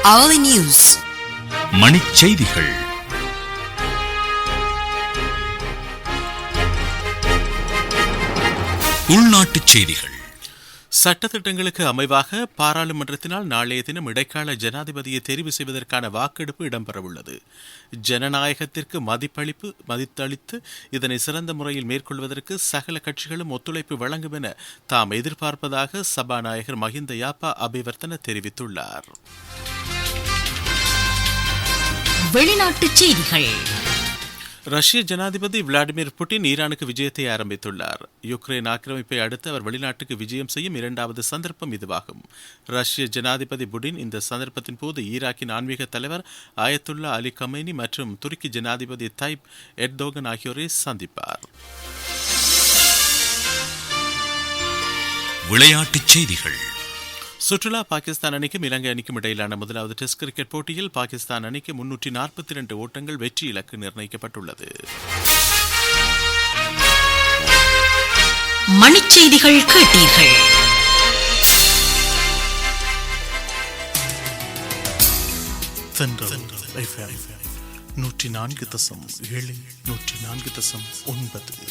Hourly News. மணிச்செய்திகள். உள்நாட்டுச் செய்திகள். சட்டத்திட்டங்களுக்கு அமைவாக பாராளுமன்றத்தினால் நாளைய தினம் இடைக்கால ஜனாதிபதியை தெரிவு செய்வதற்கான வாக்கெடுப்பு இடம்பெறவுள்ளது. ஜனநாயகத்திற்கு மதித்தளித்து இதனை சிறந்த முறையில் மேற்கொள்வதற்கு சகல கட்சிகளும் ஒத்துழைப்பு வழங்கும் என தாம் எதிர்பார்ப்பதாக சபாநாயகர் மஹிந்த யாப்பா அபிவர்த்தன தெரிவித்துள்ளார். வெளிநாட்டுச் செய்திகள். ரஷ்ய ஜனாதிபதி விளாடிமிர் புட்டின் ஈரானுக்கு விஜயத்தை ஆரம்பித்துள்ளார். யுக்ரைன் ஆக்கிரமிப்பை அடுத்து அவர் வெளிநாட்டுக்கு விஜயம் செய்யும் இரண்டாவது சந்தர்ப்பம் இதுவாகும். ரஷ்ய ஜனாதிபதி புட்டின் இந்த சந்தர்ப்பத்தின் போது ஈராக்கின் ஆன்மீக தலைவர் ஆயத்துல்லா அலி கமேனி மற்றும் துருக்கி ஜனாதிபதி தைப் எர்டோகன் ஆகியோரை சந்திப்பார். விளையாட்டுச் செய்திகள். சுற்றுலா பாகிஸ்தான் அணிக்கும் இலங்கை அணிக்கும் இடையிலான முதலாவது டெஸ்ட் கிரிக்கெட் போட்டியில் பாகிஸ்தான் அணிக்கு 342 ஓட்டங்கள் வெற்றி இலக்கு நிர்ணயிக்கப்பட்டுள்ளது. மணிச்செய்திகள் கேட்டீர்கள். தென்றல் FM 104.7 104.9.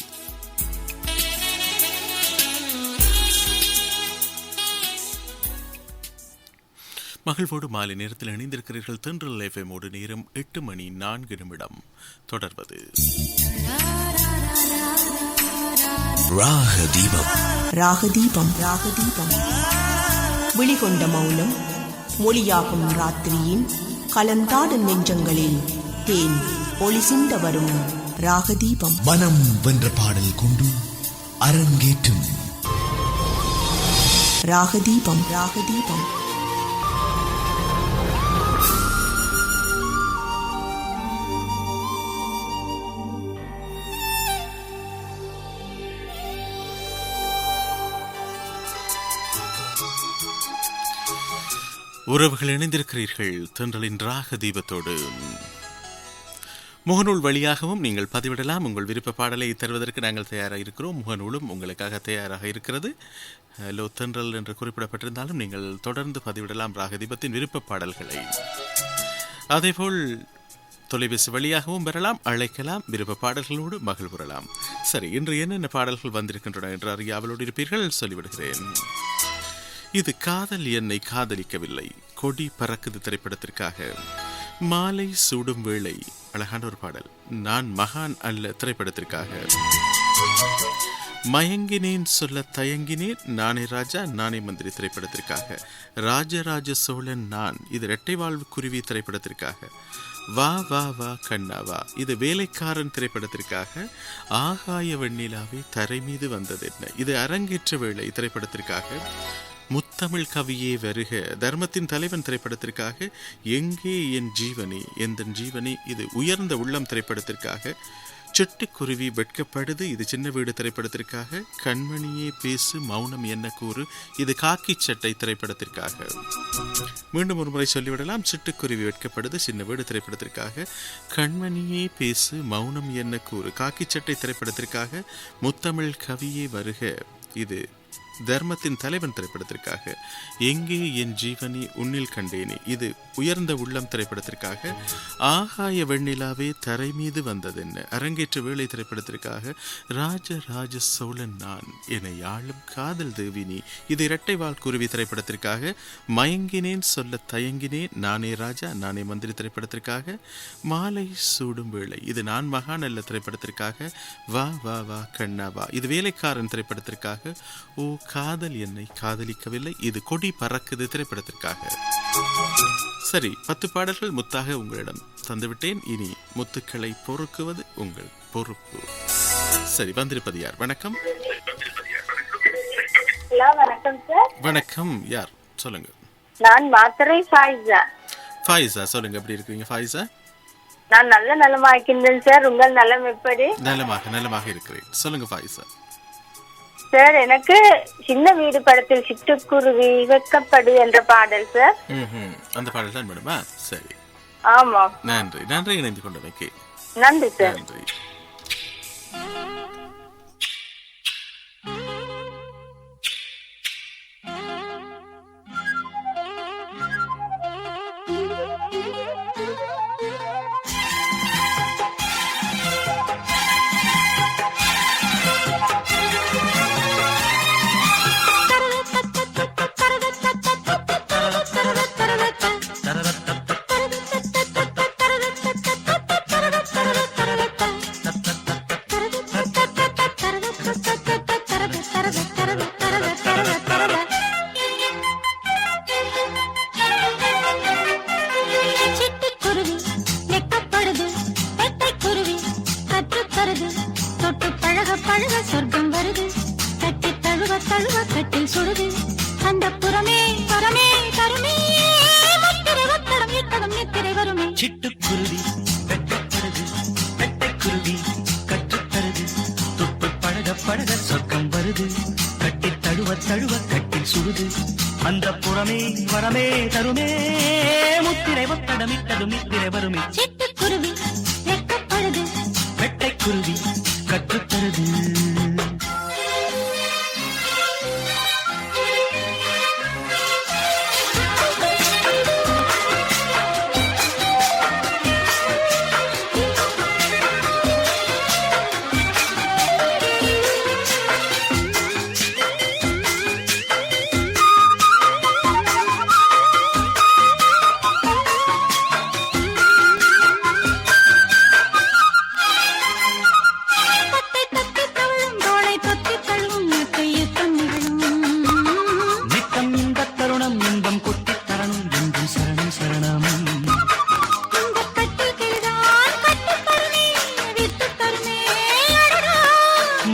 மகிழ்வோடு மாலை நேரத்தில் இணைந்திருக்கிறீர்கள். தென்றல் எஃப்எம்மோடு நேரம் 8:04 தொடர்வது ராகதீபம். ராகதீபம் ராகதீபம் விழிகொண்ட மௌனம் மொழியாகும் ராத்திரியின் கலந்தாடும் நெஞ்சங்களில் தேன் ஒளி சிந்த வரும் ராகதீபம். மனம் வென்ற பாடல் கொண்டு அரங்கேற்றும் ராகதீபம் ராகதீபம். உறவுகள் இணைந்திருக்கிறீர்கள் தென்றலின் ராக தீபத்தோடு. முகநூல் வழியாகவும் நீங்கள் பதிவிடலாம். உங்கள் விருப்ப பாடலை தருவதற்கு நாங்கள் தயாராக இருக்கிறோம். முகநூலும் உங்களுக்காக தயாராக இருக்கிறது. ஹலோ தென்றல் என்று குறிப்பிடப்பட்டிருந்தாலும் நீங்கள் தொடர்ந்து பதிவிடலாம் ராகதீபத்தின் விருப்ப பாடல்களை. அதேபோல் தொலைபேசி வழியாகவும் பெறலாம், அழைக்கலாம், விருப்ப பாடல்களோடு மகிழ்வுறலாம். சரி, இன்று என்னென்ன பாடல்கள் வந்திருக்கின்றன என்று அறியாவலோடு இருப்பீர்கள், சொல்லிவிடுகிறேன். இது காதல் என்னை காதலிக்கவில்லை, கொடி பறக்குது திரைப்படத்திற்காக. மாலை சூடும் வேளை, அழகான ஒரு பாடல். நான் மகான் அல்ல திரைப்படத்திற்காக. மயங்கினேன் சொல்ல தயங்கினேன், நானே ராஜா நானே மந்திரி திரைப்படத்திற்காக. ராஜராஜ சோழன் நான், இது இரட்டை வாழ்வு குருவி திரைப்படத்திற்காக. வா வா வா கண்ணா வா, இது வேலைக்காரன் திரைப்படத்திற்காக. ஆகாய வெண்ணிலாவே தரை மீது வந்தது என்ன, இது அரங்கேற்ற வேளை திரைப்படத்திற்காக. முத்தமிழ் கவியே வருக, தர்மத்தின் தலைவன் திரைப்படத்திற்காக. எங்கே என் ஜீவனே எந்தன் ஜீவனே, இது உயர்ந்த உள்ளம் திரைப்படத்திற்காக. சிட்டுக்குருவி வெட்கப்படுது, இது சின்ன வீடு திரைப்படத்திற்காக. கண்மணியே பேசு மௌனம் என்ன கூறு, இது காக்கி சட்டை திரைப்படத்திற்காக. மீண்டும் ஒரு முறை சொல்லிவிடலாம். சிட்டுக்குருவி வெட்கப்படுது, சின்ன வீடு திரைப்படத்திற்காக. கண்மணியே பேசு மௌனம் என்ன கூறு, காக்கி சட்டை திரைப்படத்திற்காக. முத்தமிழ் கவியே வருக, இது தர்மத்தின் தலைவன் திரைப்படத்திற்காக. எங்கே என் ஜீவனி உன்னில் கண்டேனே, இது உயர்ந்த உள்ளம் திரைப்படத்திற்காக. ஆகாய வெண்ணிலாவே தரை மீது வந்ததென்ன, அரங்கேற்ற வேளை திரைப்படத்திற்காக. ராஜராஜ சோழன் நான், என்னை ஆளும் காதல் தேவினி, இது இரட்டை வாழ் குருவி திரைப்படத்திற்காக. மயங்கினேன் சொல்ல தயங்கினேன், நானே ராஜா நானே மந்திரி திரைப்படத்திற்காக. மாலை சூடும் வேளை, இது நான் மகான் அல்ல திரைப்படத்திற்காக. வா வா வா கண்ணா வா, இது வேலைக்காரன் திரைப்படத்திற்காக. ஓ காதல் என்னை காதலிக்கவில்லை, இது கொடி பறக்குது திரைப்படத்திற்காக. சரி, 10 பாடல்கள் முத்தாக உங்களிடம் தந்துவிட்டேன். இனி முத்துக்களை பொறுக்குவது உங்கள் பொறுப்பு. சரி, வந்திருப்பது யார்? வணக்கம். வணக்கம் சார். வணக்கம், யார் சொல்லுங்க? நான் மாத்தரை ஃபாயிஸா. ஃபாயிஸா, சொல்லுங்க, எப்படி இருக்கீங்க ஃபாயிஸா? நான் நல்ல நலமா இருக்கின்றேன் சார். உங்கள் நலம் எப்படி? நலமாக இருக்கிறேன். சொல்லுங்க ஃபாயிஸா. சார், எனக்கு சின்ன வீடு படத்தில் சிட்டுக்குருவி வெட்கப்படு என்ற பாடல் சார். அந்த பாடல் தான் வேணுமா? சரி, ஆமா. நன்றி இணைந்து கொண்டமைக்கு. நன்றி சார். நன்றி. தழுவ கட்டில் சுடுது அந்த புறமே பரமே தருமே முத்திரை ஒத்தடம் இட்டதும் நித்திரை வருமே. சிட்டுக்குருவி வெட்டப்படுது வெட்டைக்குருவி கற்றுத்தருது தொட்டு பழக பழக சொர்க்கம் வருது கட்டி தழுவ தழுவ கட்டில் சுடுது அந்த புறமே வரமே தருமே முத்திரை ஒத்தடம் இட்டதும் நித்திரை வருமே. சிட்டுக்குருவி வெட்டப்படுது வெட்டைக்குருவி கற்றுத்தருது.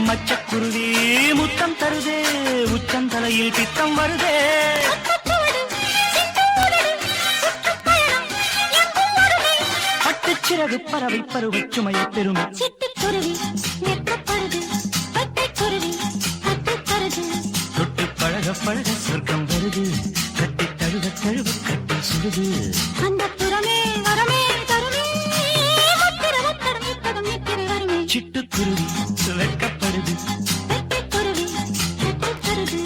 மச்சக்குருவி முத்தம் தருதே உச்சம் தலையில் பித்தம் வருதே. பட்டுச்சிறகு பறவை பருவ சுமையை பெறும். சிட்டுக்குருவி வெட்டப்படுது வெட்டைக்குருவி கற்றுத்தருது தொட்டு பழக பழக சொர்க்கம் வருது கட்டி தழுவ தழுவ கட்டி சுடுது அந்த புறமே வரமே தருமே முத்திரை ஒத்தடம் இட்டதும் நித்திரை வருமே. சிட்டுக்குருவி வெட்கப்படுது வெட்டைக்குருவி கற்றுத்தருது.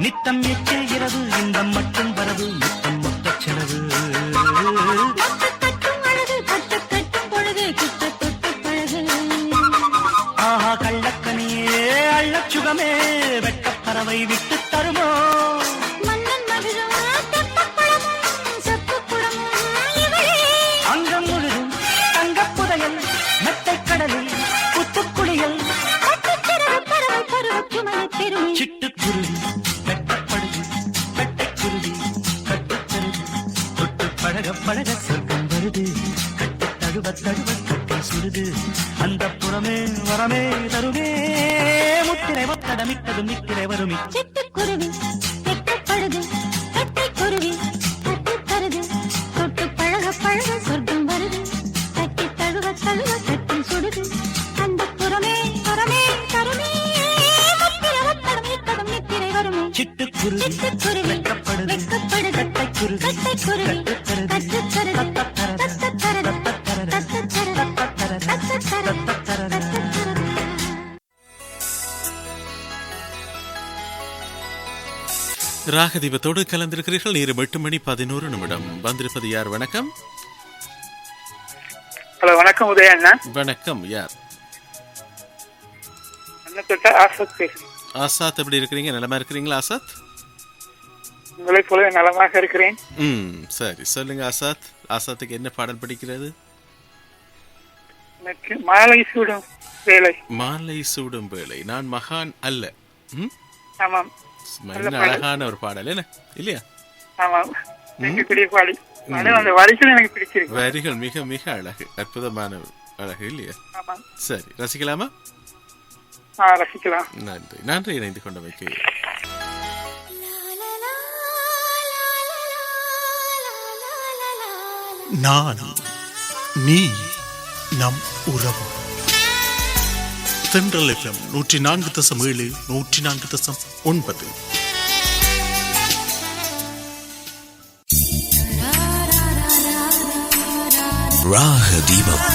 நித்தம் எச்சில் இரவு இன்பம் மட்டும் வரவு நித்தம் மொத்த செலவு. கட்டும் அழகு கட்டு கட்டும் பொழுது கிட்ட தொட்டு பழகு. ஆஹா கள்ளக்கனியே அள்ளச்சுகமே வெட்டப்பறவை விட்டு தருமோ. மன்னன் மகிழும் தெப்பக்குளமும் செப்புக்குளமும் இவளே. அங்கம் முழுதும் தங்கப் புதையல் மெத்தைக் கடலில் புத்துக்குளியல். பட்டுச்சிறகு பறவை பருவச் சுமையை பெறுமே. சிட்டுக்குருவி வெட்டப்படுது வெட்டைக்குருவி கட்டுத்தருது தொட்டு பழக பழக சொர்க்கம் வருது கட்டி தழுவ தழுவ கட்டி சுடுது அந்த புறமே வரமே தருமே முத்திரை ஒத்தடமிட்டதும் நித்திரை வருமி. சிட்டுக்குருவி வெட்டப்படுது வெட்டைக்குருவி கற்றுத்தருது தொட்டு பழக பழக சொர்க்கம் வருது கட்டி தழுவ தழுவ கட்டி சுடுது அந்த புறமே வரமே தருமே முத்திரை ஒத்தடம் இட்டதும் நித்திரை வருமே. சிட்டுக்குருவி சிட்டுக்குருவி வெட்டப்படுது வெட்கப்படுது வெட்டைக்குருவி கட்டைக்குருவி கட்டுத்தருது கற்றுத்தருது தத்தத்தரது தத்தத்தரது தத்தத்தரது தத்தத்தரது தத்தத்தரது. ராகதீபத்தோடு கலந்திருக்கிறீர்கள். நேரம் 8:11 வந்திருப்பது யார்? வணக்கம். ஹலோ, வணக்கம் உதய அண்ணா. வணக்கம். யார்? அண்ணா ஆசாத் பேசுறேன். ஆசாத், எப்படி இருக்கிறீங்க? நலமா இருக்கிறீங்களா ஆசாத்? உங்களை போல நலமாக இருக்கிறேன். சரி, சொல்லுங்க ஆசாத். ஆசாத்துக்கு என்ன பாடல் பிடிக்கிறது? எனக்கு மாலை சூடும் வேலை. மாலை சூடும் வேலை. நான் மகான் அல்ல. ஆமாம், என்ன அழகான ஒரு பாடல் என்ன இல்லையா? ஆமாம், எனக்கு பெரிய பாடி. அந்த வரிகள் எனக்கு பிடிச்சிருக்கு. வரிகள் மிக மிக அழகு, அற்புதமான அழகு இல்லையா? ஆமாம். சரி, ரசிக்கலாமா? ரசிக்கலாம். நன்றி நன்றி, இணைந்து கொண்டமைக்கு. நான் நீ நம் உறவு. தென்றல் FM 104.7 104.9. ராகதீபம்.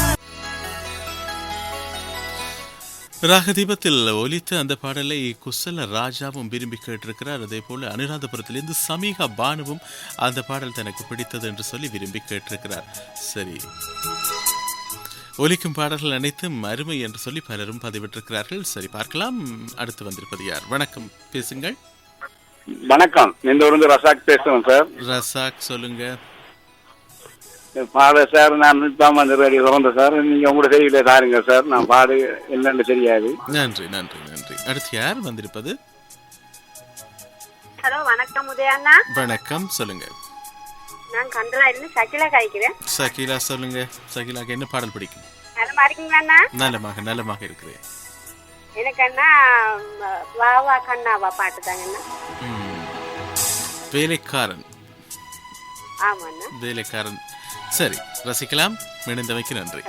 ராகதீபத்தில் ஒலித்த அந்த பாடலை குசல ராஜாவும் விரும்பி கேட்டிருக்கிறார். அதே போல அனுராதபுரத்திலிருந்து சமீகா பானுவும் அந்த பாடல் தனக்கு பிடித்தது என்று சொல்லி விரும்பி கேட்டிருக்கிறார். சரி, ஒலிக்கும் பாடல்கள் அனைத்தும் அருமை என்று சொல்லி பலரும் பதிவிட்டிருக்கிறார்கள். சரி, பார்க்கலாம். அடுத்து வந்திருப்பது யார்? வணக்கம், பேசுங்கள். வணக்கம், இந்த ஊர்ந்து ரசாக் பேசுறேன் சார். ரசாக், சொல்லுங்க. பாடு சார், நான் சொல்றேன் சார். நீங்க உங்களோட செய்தியில தாருங்க சார். நான் பாடு என்னன்னு தெரியாது. நன்றி நன்றி நன்றி. அடுத்து யார் வந்திருப்பது? ஹலோ, வணக்கம் உதயண்ணா. வணக்கம், சொல்லுங்க. நான் கண்டலா இருந்து சகிலா காய்க்கிறேன். சகிலா, சொல்லுங்க. சகிலாக்கு என்ன பாடல் பிடிக்கும்? நலமா இருக்கீங்களா? நலமாக நலமாக இருக்கிறேன். எனக்கு அண்ணா வா வா கண்ணாவா பாட்டு தாங்கண்ணா. வேலைக்காரன். ஆமாண்ணா, வேலைக்காரன். சரி, ரசிக்கலாம். இணைந்தமைக்கு நன்றி.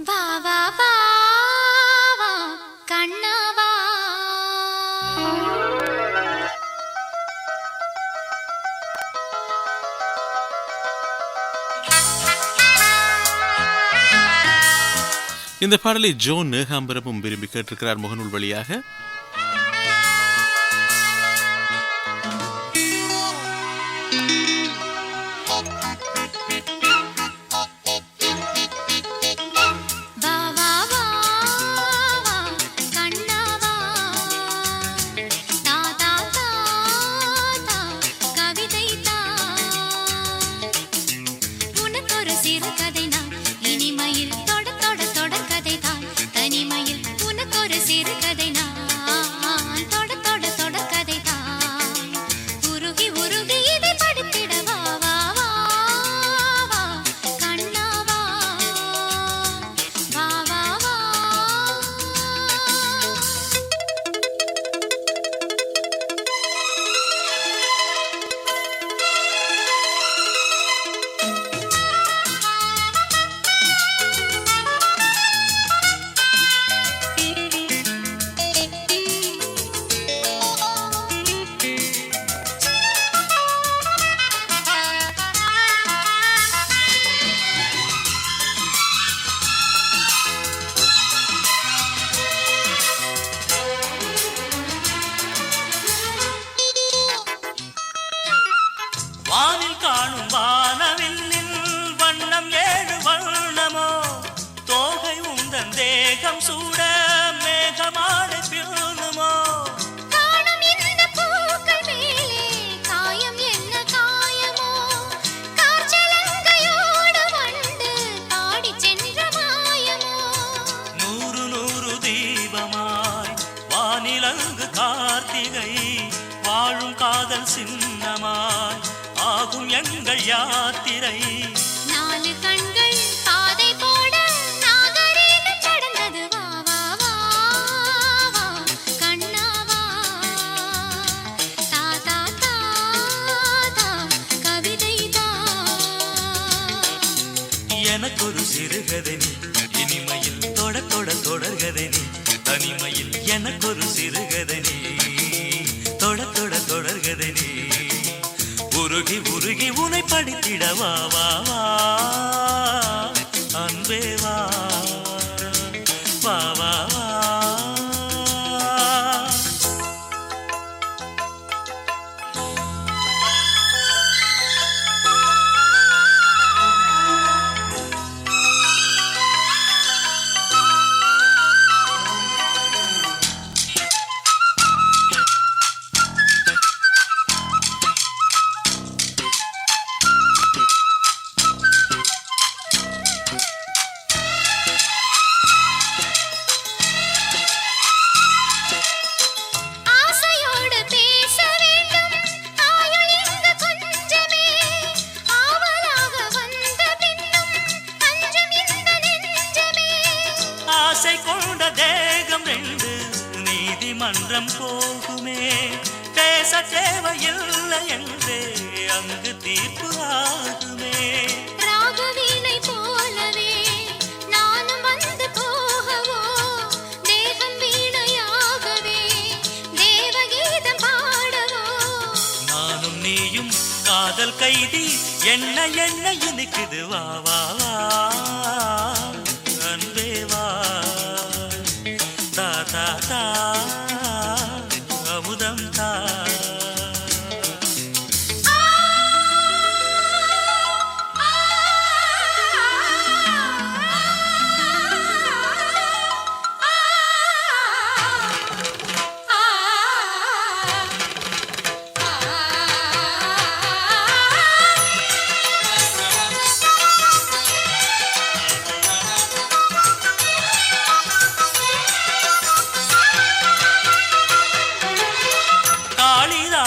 வா வா வா வா கண்ணாவா இந்த பாடலை ஜோன் நேகாம்பரமும் விரும்பி கேட்டிருக்கிறார் முகநூல் வழியாக. எனக்கொரு சிறுகதனி இனிமையில் தொட தொட தொடர்கதனி தனிமையில் எனக்கொரு சிறுகதனி தொட தொட தொடர்கதனி உருகி உருகி உனை படித்திட வா வா வா அன்பே வா வா வா வா. நீதிமன்றம் போகுமே பேச தேவையில்லை என்றே அங்கு தீர்ப்பு ஆகுமே. ராகவீணை போலவே நானும் வந்து போகவோ தேகம் வீணையாகவே தேவகீதம் பாடவோ. நானும் நீயும் காதல் கைதி என்ன என்ன இனிக்குது வா வா வா அன்பே வா தா தா தா அமுதம் தா.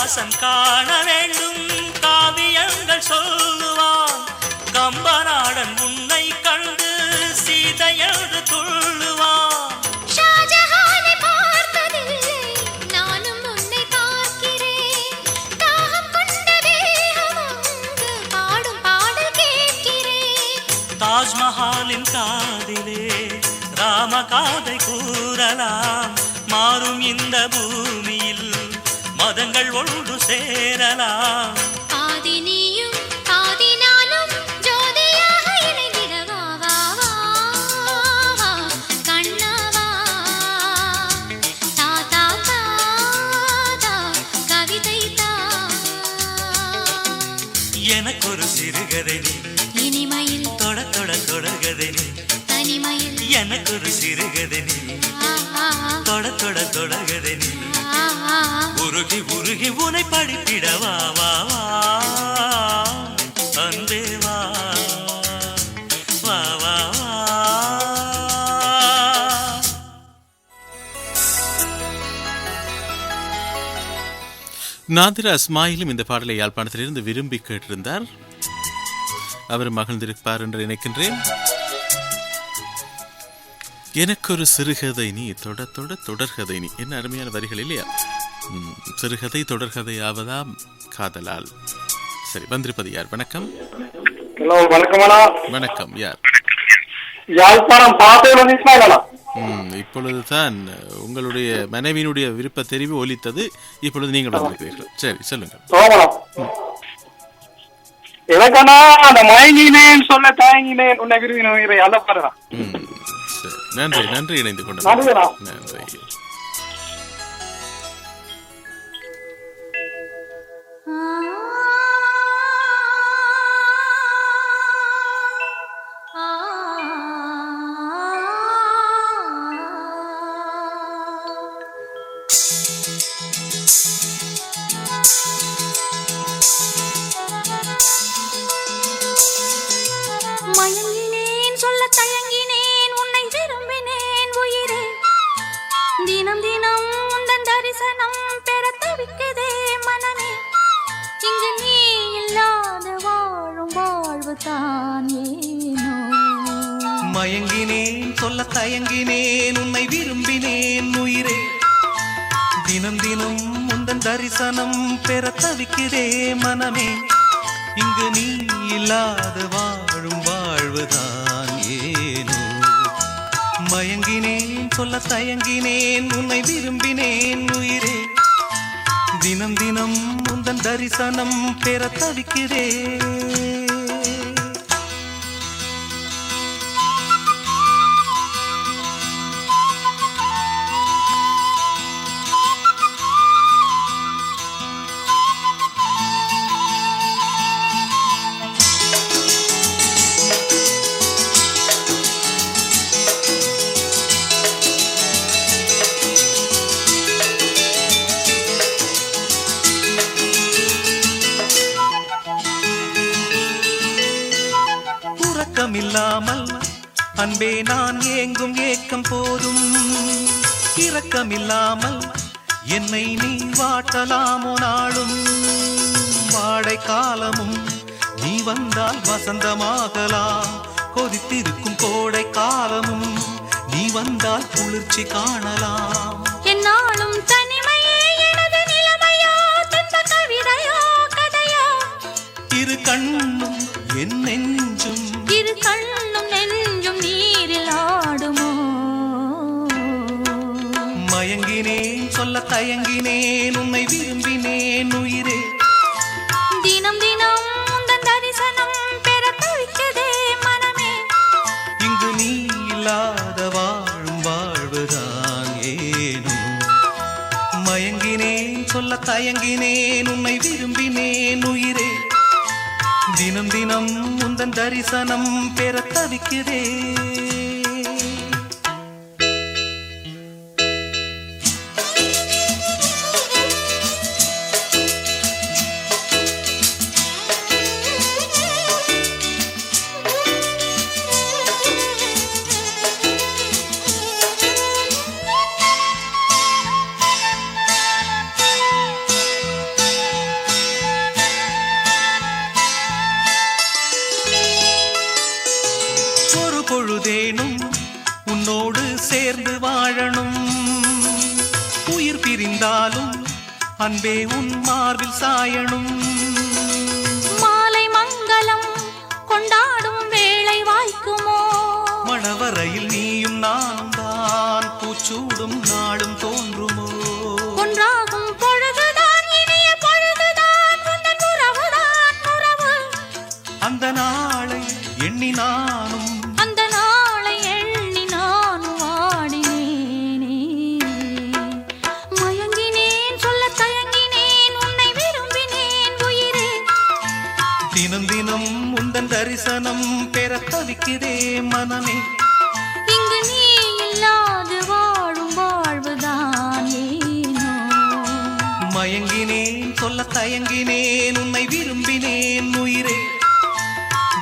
கண்ணதாசன் காண வேண்டும் காவியங்கள் சொல்லுவான். கம்பநாடன் உன்னை கண்டு சீதையென்று துள்ளுவான். ஷாஜஹானை பார்த்ததில்லை, நானும் உன்னை பார்க்கிறேன். தாகம் கொண்ட தேகம் அங்கு பாடும் பாடல் கேட்கிறேன். தாஜ்மஹாலின் காதிலே ராம காதை கூறலாம். மாறும் இந்த பூமியில் மதங்கள் ஒன்று சேரலாம். பாதி நீயும் பாதி நானும் ஜோதியாக இணைந்திடவா வா வா வா கண்ணவா. தா தா தா தா கவிதை தா. எனக்கொரு சிறுகதை நீ, இனிமையில் தொட தொட தொடர்கதை நீ. தனிமையில் எனக்கொரு சிறுகதை நீ, ஆ ஆ தொட தொட தொடர்கதை நீ. ஆ ஆ உருகி உருகி உனை படிப்பிடவா வா வா அன்பே வா வா வா வா. நாதிரா இஸ்மாயிலும் இந்த பாடலை யாழ்ப்பாணத்திலிருந்து விரும்பி கேட்டிருந்தார். அவர் மகிழ்ந்திருப்பார் என்று நினைக்கின்றேன். எனக்கொரு சிறுகதை நீ, தொட தொட தொடர்கதை நீ. என்ன அருமையான வரிகள் இல்லையா? சிறுகதை தொடர்கதை ஆவதாம் காதலால். சரி, வந்திருப்பது யார்? வணக்கம். ஹலோ, வணக்கம். வணக்கம். யார்? யாழ்ப்பாணம் பாத்தேன் இஸ்மாயிலா. இப்பொழுதுதான் உங்களுடைய மனைவியினுடைய விருப்ப தெரிவு ஒலித்தது. இப்பொழுது நீங்கள் வந்திருக்கிறீர்கள். சரி, சொல்லுங்கள். எனக்கான அந்த மயங்கினேன் சொல்ல தயங்கினேன் உன்னை விரும்பினேன் அந்த பாருடா. நன்றி, நன்றி. இணைந்து கொண்டு நன்றி. மயங்கினேன் சொல்ல தயங்கினேன் உன்னை விரும்பினேன் உயிரே. தினம் தினம் உந்தன் தரிசனம் பெற தவிக்குதே மனமே. இங்கு நீ இல்லாத வாழும் வாழ்வு தான் ஏனோ. மயங்கினேன் சொல்ல தயங்கினேன் உன்னை விரும்பினேன் உயிரே. தினம் தினம் உந்தன் தரிசனம் பெற தவிக்குதே மனமே. இங்கு நீ இல்லாத வாழும் வாழ்வுதான் ஏனோ. மயங்கினேன் சொல்ல தயங்கினேன் உன்னை விரும்பினேன் உயிரே. தினம் தினம் உந்தன் தரிசனம் பெற தவிக்கிறேன். இல்லாமல் அன்பே நான் ஏங்கும் ஏக்கம் போதும். இரக்கமில்லாமல் என்னை நீ வாட்டலாமோ நாளும். வாடை காலமும் நீ வந்தால் வசந்தமாகலாம். கொதித்திருக்கும் கோடை காலமும் நீ வந்தால் குளிர்ச்சி காணலாம். என்னாலும் தனிமையே எனது நிலைமையோ, தந்த கவிதையோ கதையோ. இரு கண்ணும் என் நெஞ்சும், இரு கண்ணும் நெஞ்சும் நீரில் ஆடுமோ. மயங்கினேன் சொல்ல தயங்கினேன் உன்னை விரும்பினேன் உயிரே. தினம் தினம் உந்தன் தரிசனம் பெற தவிக்குதே மனமே. இங்கு நீ இல்லாத வாழும் வாழ்வுதான் ஏனோ. மயங்கினேன் சொல்ல தயங்கினேன் உன்னை விரும்பினேன் உயிரே. தினம் தினம் உந்தன் தரிசனம் பெற தவிக்கிறேன். பொழுதேனும் உன்னோடு சேர்ந்து வாழணும். உயிர் பிரிந்தாலும் அன்பே உன் மார்பில் சாயணும். மாலை மங்களம் கொண்டாடும் வேளை வாய்க்குமோ? மணவரையில் நீயும் நானும் தான் பூச்சூடும் நாளும் தோன்றுமோ? ஒன்றாகும் பொழுதுதான் இனிய பொழுதுதான் உந்தன் உறவுதான் உறவு. அந்த நாளை எண்ணி நானும் அந்த நாளை எண்ணி நானும் வாடினேனே. மயங்கினேன் சொல்ல தயங்கினேன் உன்னை விரும்பினேன் உயிரே. தினம் தினம் உந்தன் தரிசனம் பெற தவிக்கிறே மனமே. இங்கு நீ இல்லாது வாழும் வாழ்வுதான் ஏனோ. மயங்கினேன் சொல்ல தயங்கினேன் உன்னை விரும்பினேன் உயிரே.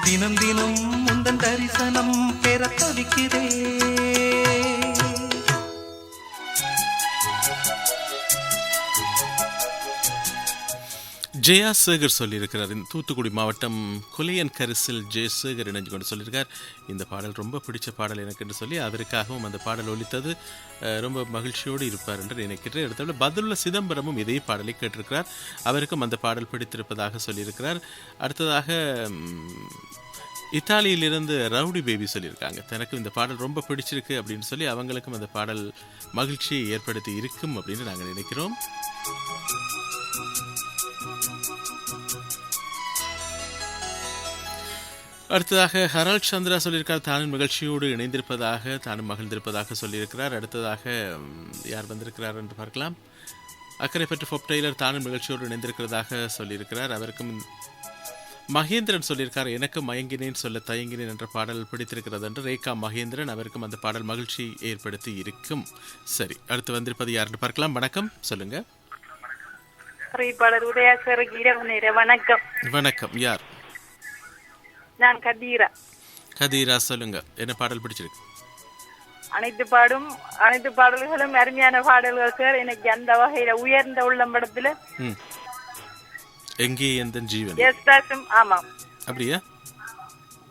தினம் தினம் உந்தன் தரிசனம் பெற தவிக்கிறே. ஜெயா சேகர் சொல்லியிருக்கிறார். இந்த தூத்துக்குடி மாவட்டம் குலையன் கரிசில் ஜெயசேகர் இணைஞ்சு கொண்டு சொல்லியிருக்கார், இந்த பாடல் ரொம்ப பிடிச்ச பாடல் எனக்கு என்று சொல்லி அவருக்காகவும் அந்த பாடல் ஒலித்தது. ரொம்ப மகிழ்ச்சியோடு இருப்பார் என்று நினைக்கிறேன். எடுத்தவரை பதிலுள்ள சிதம்பரமும் இதே பாடலை கேட்டிருக்கிறார், அவருக்கும் அந்த பாடல் பிடித்திருப்பதாக சொல்லியிருக்கிறார். அடுத்ததாக இத்தாலியிலிருந்து ரவுடி பேபி சொல்லியிருக்காங்க, தனக்கும் இந்த பாடல் ரொம்ப பிடிச்சிருக்கு அப்படின்னு சொல்லி அவங்களுக்கும் அந்த பாடல் மகிழ்ச்சியை ஏற்படுத்தி இருக்கும் அப்படின்னு நாங்கள் நினைக்கிறோம். அடுத்ததாக ஹரால் சந்திரா சொல்லியிருக்கார், தானும் நிகழ்ச்சியோடு இணைந்திருப்பதாக தானும் மகிழ்ந்திருப்பதாக சொல்லியிருக்கிறார். அடுத்ததாக யார் வந்திருக்கிறார் என்று பார்க்கலாம். அக்கறை பெற்று ஃபொப் டெய்லர் தானும் நிகழ்ச்சியோடு இணைந்திருக்கிறதாக சொல்லியிருக்கிறார். அவருக்கும் மகேந்திரன் சொல்லியிருக்கார், எனக்கு மயங்கினேன் சொல்ல தயங்கினேன் என்ற பாடல் பிடித்திருக்கிறது என்று ரேகா மகேந்திரன், அவருக்கும் அந்த பாடல் மகிழ்ச்சி ஏற்படுத்தி இருக்கும். சரி, அடுத்து வந்திருப்பது யாருன்னு பார்க்கலாம். வணக்கம், சொல்லுங்க. வணக்கம். வணக்கம், யார்? நான் கதீரா. கதீரா, சொல்லுங்க, என்ன பாடல் பிடிச்சிருக்கு? அனைத்து பாடல்களும் அருமையான பாடல்கள் சார். எனக்கு அந்த வகையில உயர்ந்த உள்ளம் படத்துல எங்கே எந்த ஜீவன். ஆமாம், அப்படியா?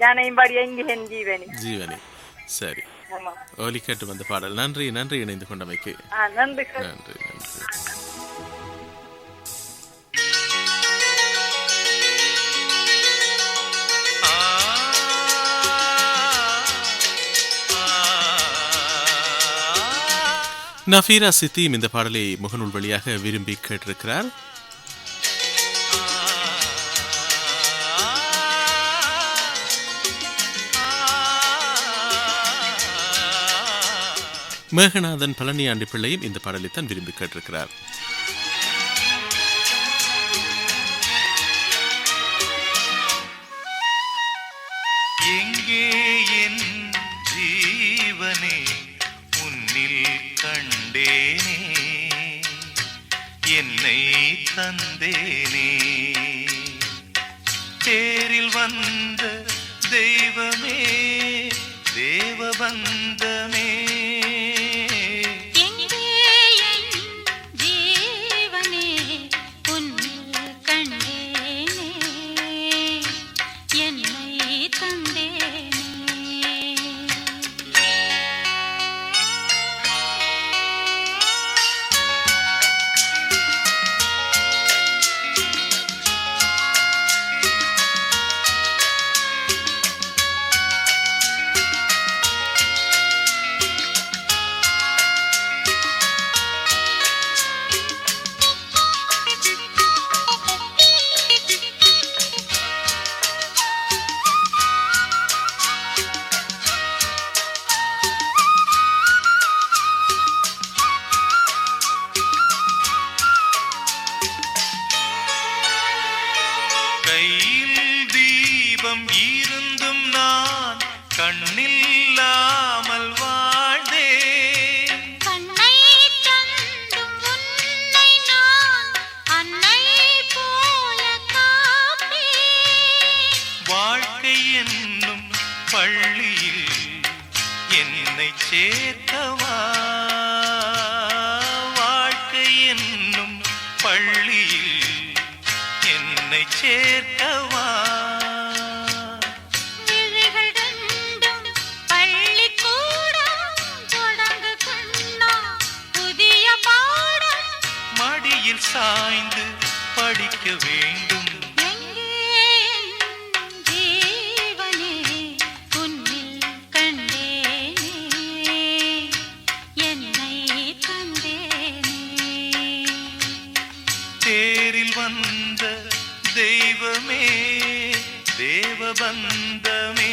ஜானையும் பாடி எங்கே என் ஜீவனி. ஜீவனி, சரி. ஒலி கேட்டு வந்த பாடல். நன்றி, நன்றி இணைந்து கொண்டமைக்கு. நன்றி, நன்றி, நன்றி. நஃபீரா சித்தியும் இந்த பாடலை முகநூல் வழியாக விரும்பி கேட்டிருக்கிறார். மேகநாதன் பழனியாண்டி பிள்ளையும் இந்த பாடலைத்தான் விரும்பி கேட்டிருக்கிறார். எங்கே என் ஜீவனே உன்னில் கண்டேனே, என்னை தந்தேனே, தேரில் வந்த தெய்வமே தேவபந்தமே. கையில் தீபம் இருந்தும் நான் கண்ணில்லாமல் வாழ்ந்தேன். கண்ணை தந்தும் உன்னை நான் அன்னை போல காப்பேன். வாழ்க்கை என்னும் பள்ளியில் என்னை சேர்க்கவா, வாழ்க்கை என்னும் பள்ளியில் என்னை சேர்க்கவா. விழிகள் ரெண்டும் சாய்ந்து படிக்க வேண்டும். தேரில் வந்த தெய்வமே தேவபந்தமே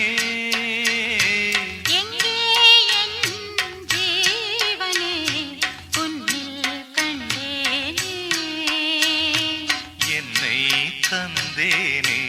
என்னை தந்தேனே.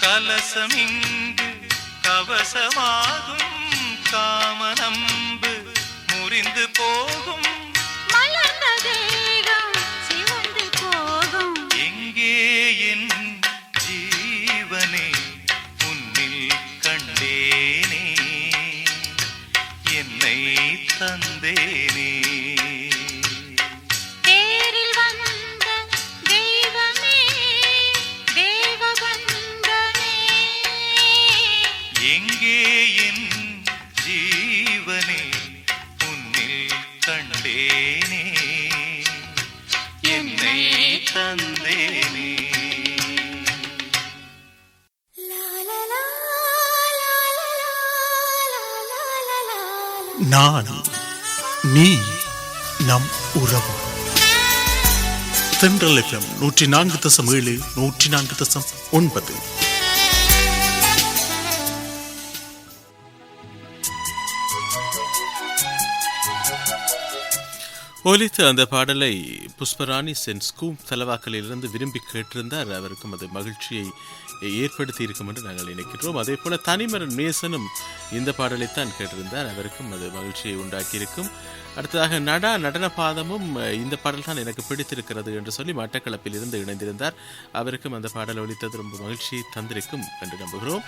கலசமிங்கு கவசமாகும் காமனம்பு முறிந்து போகும். மலர்ந்த தேகம் சிவந்து போகும். எங்கே என் ஜீவனே உன்னில் கண்டேனே என்னை தந்தேனே. எங்கே என் ஜீவனே உன்னில் கண்டேனே என்னை தந்தேனே. நான் நீ நம் உறவு. தென்றல் FM 104.7 104.9. ஒலித்த அந்த பாடலை புஷ்பராணி சென் ஸ்கூம் தலவாக்கலிலிருந்து விரும்பி கேட்டிருந்தார். அவருக்கும் அது மகிழ்ச்சியை ஏற்படுத்தி இருக்கும் என்று நாங்கள் நினைக்கிறோம். அதே போல தனிமரன் நேசனும் இந்த பாடலைத்தான் கேட்டிருந்தார். அவருக்கும் அது மகிழ்ச்சியை உண்டாக்கியிருக்கும். அடுத்ததாக நடன பாதமும் இந்த பாடல் தான் எனக்கு பிடித்திருக்கிறது என்று சொல்லி மட்டக்களப்பில் இருந்து இணைந்திருந்தார். அவருக்கும் அந்த பாடல் ஒலித்தது ரொம்ப மகிழ்ச்சியை தந்திருக்கும் என்று நம்புகிறோம்.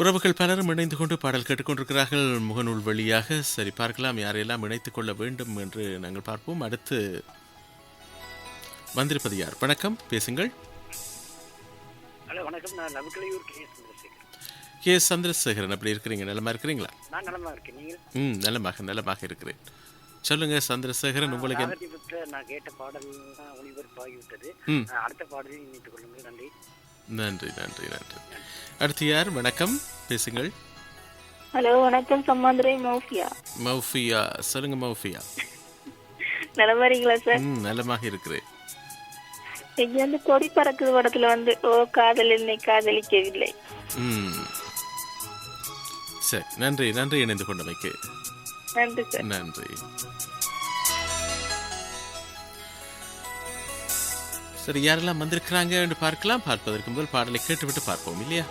உறவுகள் பலரும் இணைந்து கொண்டு பாடல் கேட்டுக்கொண்டிருக்கிறார்கள் முகநூல் வழியாக. சரி, பார்க்கலாம் யாரையெல்லாம் இணைத்துக் கொள்ள வேண்டும் என்று நாங்கள் பார்ப்போம். அடுத்து வந்திருப்பது யார்? வணக்கம், பேசுங்கள். வணக்கம், நான் நவக்கிளையூர் கே சந்திரசேகரன். அப்படி இருக்கிறீங்க? நலமா இருக்கிறீங்களா? நான் நலமா இருக்கேன். நீங்கள்? நலமாக இருக்கிறேன். சொல்லுங்க சந்திரசேகரன், உங்களுக்கு நான் கேட்ட பாடல் ஒளிபரப்பாகிவிட்டது. அடுத்த பாடலில் இணைத்துக் கொள்ளுங்கள். நன்றி நன்றி நன்றி நன்றி. அடுத்து யார்? வணக்கம், பேசுங்கள். ஹலோ, வணக்கம். சம்மாந்திரை மௌஃபியா. மௌஃபியா, சொல்லுங்க மௌஃபியா. நலமா இருக்கீங்களா சார்? நலமாக இருக்கிறேன். இங்க வந்து கொடி பறக்குது படத்துல வந்து ஓ காதல் என்னை காதலிக்கவில்லை. சரி, நன்றி நன்றி இணைந்து கொண்டமைக்கு. நன்றி சார். நன்றி. சரி, யாரெல்லாம் வந்திருக்கிறாங்க என்று பார்க்கலாம். பார்ப்பதற்கு முதல் பாடலை கேட்டுவிட்டு பார்ப்போம் இல்லையா?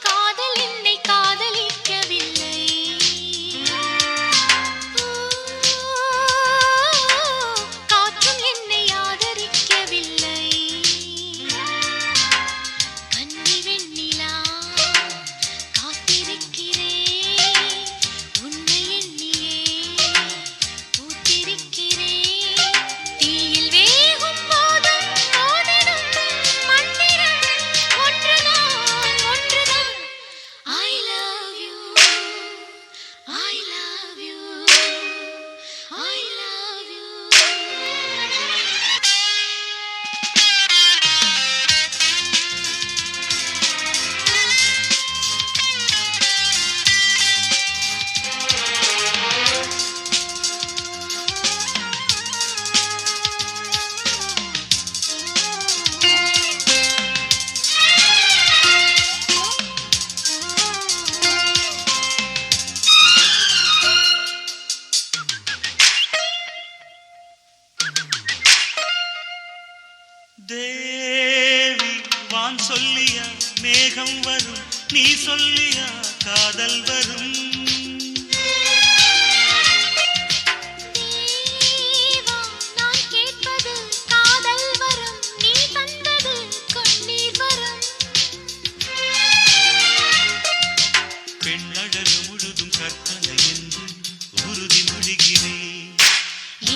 காதல் என்னை காதலிக்க love you. I love you. தேவி வான் சொல்லியா மேகம் வரும், நீ சொல்லியா காதல் வரும். தேவா நான் கேட்பது காதல் வரும், நீ தந்தது கண்ணீர் வரும். பெண்ணழகு முழுதும் கற்பனை என்று உறுதி மொழிகிறேன்.